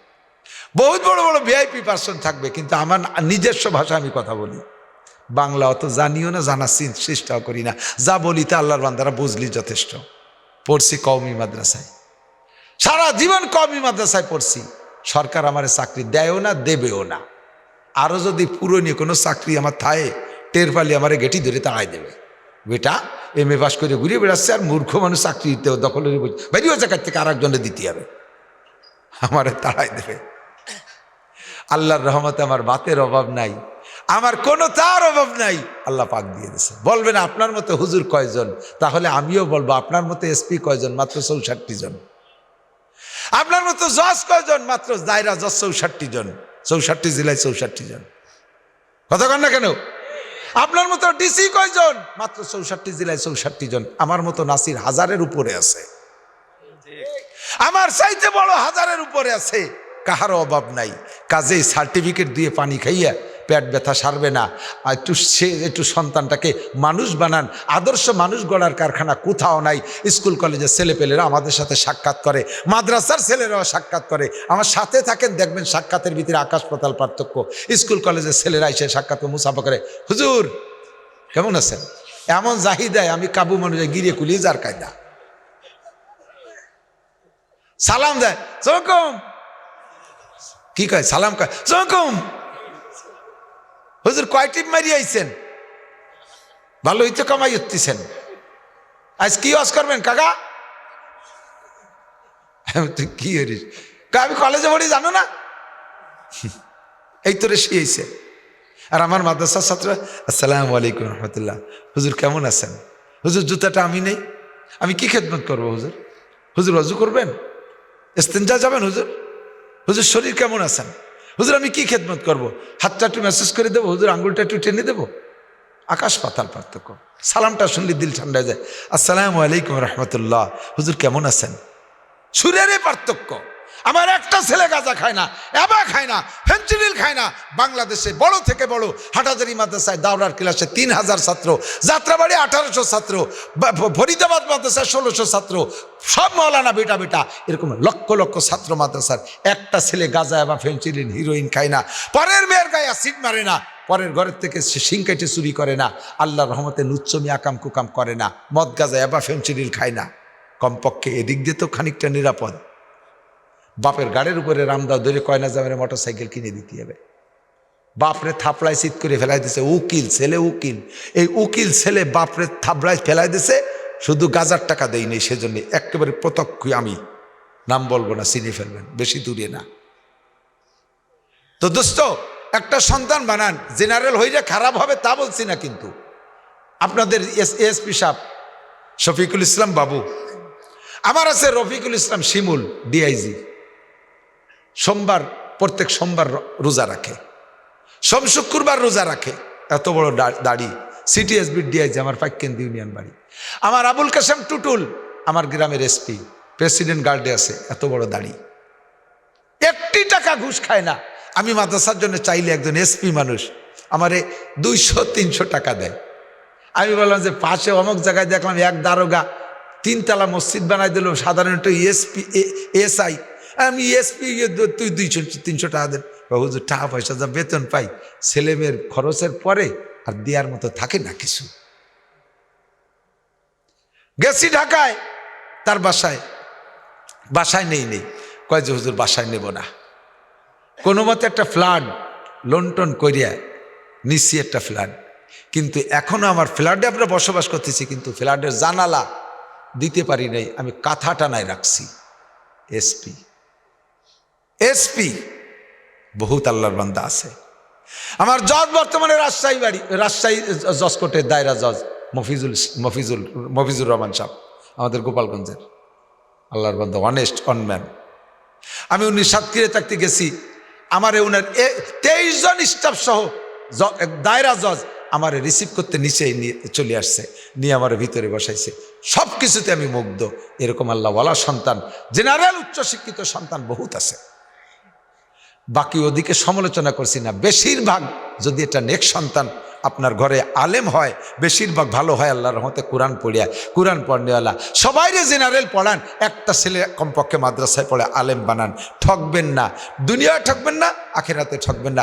বহুত বড় বড় ভিআইপি পার্সন থাকবে, কিন্তু আমার নিজস্ব ভাষা আমি কথা বলি। বাংলা অত জানিও না, জানার চেষ্টাও করি না, যা বলি তা আল্লাহর বান্দারা বুঝলি যথেষ্ট। পড়ছি কওমি মাদ্রাসায়, সারা জীবন কওমি মাদ্রাসায় পড়ছি, সরকার আমার চাকরি দেয়ও না, দেবেও না। আরও যদি পুরনো কোনো চাকরি আমার থায়ে, টের পালি আমার গেটি ধরে তাড়াই দেবে, বেটা MA পাস করে ঘুরে বেড়াচ্ছে, আর মূর্খ মানুষ চাকরি দখলের বাইরে জায়গার থেকে আর একজনে দিতে হবে, আমারে তাড়াই দেবে। আল্লাহর রহমতে আমার বাতের অভাব নাই, আমার কোনো তার অভাব নাই, আল্লাহ পাক দিয়ে দিয়েছে। বলবেন আপনার মতো হুজুর কয়জন? তাহলে আমিও বলবো আপনার মতো SP কয়জন? মাত্র 64 জন। আপনার মতো জজ কয়জন? মাত্র দায়রা জজ 64 জন, 64 জেলায় 64 জন, কথা কন না কেন? আপনার মতো DC কয়জন? মাত্র 64 জেলায় 64 জন। আমার মতো নাসির 1000-এর উপরে আছে, আমার চাইতে বড় 1000-এর উপরে আছে, কাহারও অভাব নাই। কাজেই সার্টিফিকেট দিয়ে পানি খাইয়া পেট ব্যথা সারবে না। একটু সন্তানটাকে মানুষ বানান, আদর্শ মানুষ গড়ার কারখানা কোথাও নাই। স্কুল কলেজের ছেলেপেলেরা আমাদের সাথে সাক্ষাৎ করে, মাদ্রাসার ছেলেরাও সাক্ষাৎ করে, আমার সাথে থাকেন, দেখবেন সাক্ষাতের ভিতরে আকাশ পাতাল পার্থক্য। স্কুল কলেজের ছেলেরা এসে সাক্ষাৎ মুসাফা করে, হুজুর কেমন আছেন, এমন জাহিদায় আমি কাবু মানুষ গিরিয়ে কুলিয়ে যার কায়দা সালাম দেয়, চকম কি কয়, সালাম কয় চকম। হুজুর কয় টিপ মারি আইছেন, ভালোই তো কামাই উঠতেছেন, আজ কি ওয়াজ করবেন কাকা? তুই কি হরিস? আমি কলেজে পড়ি জানো না, এই তোরে শিয়েছে। আর আমার মাদ্রাসার ছাত্র, আসসালামু আলাইকুম রহমতুল্লাহ, হুজুর কেমন আছেন? হুজুর জুতাটা আমি নেই, আমি কি খেদমত করবো? হুজুর, হুজুর অজু করবেন, ইস্তেঞ্জা যাবেন? হুজুর, হুজুর শরীর কেমন আছেন? হুজুর আমি কি খেদমত করবো? হাতটা একটু মেসেজ করে দেবো? হুজুর আঙ্গুলটা একটু টেনে দেবো? আকাশ পাতাল পার্থক্য। সালামটা শুনলে দিল ঠান্ডা হয়ে যায়। আসসালামু আলাইকুম রহমতুল্লাহ, হুজুর কেমন আছেন? সুরেরই পার্থক্য। আমার একটা ছেলে গাঁজা খায় না, এবা খায় না, ফেন্সিডিল খায় না। বাংলাদেশে বড় থেকে বড় হাটাজারি মাদ্রাসায় দাওরার ক্লাসে 3000 ছাত্র, যাত্রাবাড়ি 1800 ছাত্র, ফরিদাবাদ মাদ্রাসায় 1600 ছাত্র, সব মৌলানা বেটা বেটা, এরকম লক্ষ লক্ষ ছাত্র মাদ্রাসার একটা ছেলে গাঁজা এবা ফেন্সিডিল হিরোইন খায় না, পরের মেয়ের গায়ে অ্যাসিড মারে না, পরের ঘরের থেকে সে শিং কেটে চুরি করে না, আল্লাহর রহমতে লুচ্চমি আকাম কুকাম করে না, মদ গাঁজা এবা ফেন্সিডিল খায় না। কমপক্ষে এদিক দিয়ে তো খানিকটা নিরাপদ। বাপের গাড়ির উপরে রামদাও ধরে কয়না জামের মোটর সাইকেল কিনে দিতে হবে। বাপরে থাপড়ায় চিত করে ফেলাই দিছে উকিল ছেলে, উকিল। এই উকিল ছেলে বাপরে থাপড়ায় ফেলাই দিছে, শুধু গাজার টাকা দেই নেই, সেজন্য একেবারে প্রত্যক্ষ আমি নাম বলবো না, চিনে ফেলবেন, বেশি দূরে না। তো দোস্ত, একটা সন্তান বানান, জেনারেল হইলে খারাপ হবে তা বলছি না, কিন্তু আপনাদের এসপি সাহেব শফিকুল ইসলাম বাবু, আমার আছে রফিকুল ইসলাম শিমুল ডিআইজি, সোমবার প্রত্যেক সোমবার রোজা রাখে, সোম শুক্রবার রোজা রাখে, এত বড় দাড়ি। সিটিএসবি ডিআইজি আমার পাইকেন্দ্র ইউনিয়ন বাড়ি। আমার আবুল কাসেম টুটুল আমার গ্রামের এসপি, প্রেসিডেন্ট গার্ডে আছে, এত বড় দাড়ি, একটি টাকা ঘুষ খায় না। আমি মাদ্রাসার জন্য চাইলে একজন এসপি মানুষ আমারে 200-300 টাকা দেয়। আমি বললাম যে পাশে অমুক জায়গায় দেখলাম এক দারোগা 3 তলা মসজিদ বানাই দিল, সাধারণত এসপি এসআই, আমি এসপি, তুই 200-300 টাকা দেন। হুজুর টাকা পয়সা যা বেতন পাই, ছেলে মেয়ের খরচের পরে আর দেওয়ার মতো থাকে না কিছু। গেছি ঢাকায়, তার বাসায় নেই কয় যে হুজুর বাসায় নেব না। কোনো মতে একটা ফ্ল্যাট লন্টন করিয়া নিচ্ছি, একটা ফ্ল্যাট, কিন্তু এখনো আমার ফ্ল্যাটে আমরা বসবাস করতেছি, কিন্তু ফ্ল্যাটের জানালা দিতে পারি নাই, আমি কাঁথা টানায় রাখছি। এসপি বহুত আল্লাহর বান্দা আছে। আমার জজ বর্তমানে রাজশাহী বাড়ি, রাজশাহী জজ কোর্টের দায়রা জজ মফিজুর রহমান সাহেব, আমাদের গোপালগঞ্জের আল্লাহর বান্দা, অনেস্ট অনম্যান। আমি উনি সাতক্ষীরে থাকতে গেছি, আমারে উনার 23 জন স্টাফ সহ দায়রা জজ আমারে রিসিভ করতে নিচে নিয়ে চলে আসছে, নিয়ে আমার ভিতরে বসাইছে। সব কিছুতে আমি মুগ্ধ। এরকম আল্লাহওয়ালা সন্তান, জেনারেল উচ্চশিক্ষিত সন্তান বহুত আছে। বাকি ওদিকে সমালোচনা করছি না, বেশিরভাগ যদি এটা নেক সন্তান আপনার ঘরে আলেম হয়, বেশিরভাগ ভালো হয় আল্লাহর রহমতে। কোরআন পড়িয়া, কোরআন পড়নেওয়ালা সবাইরে জেনারেল পড়ান, একটা ছেলে কমপক্ষে মাদ্রাসায় পড়ে আলেম বানান। ঠকবেন না, দুনিয়ায় ঠকবেন না, আখিরাতে ঠকবেন না।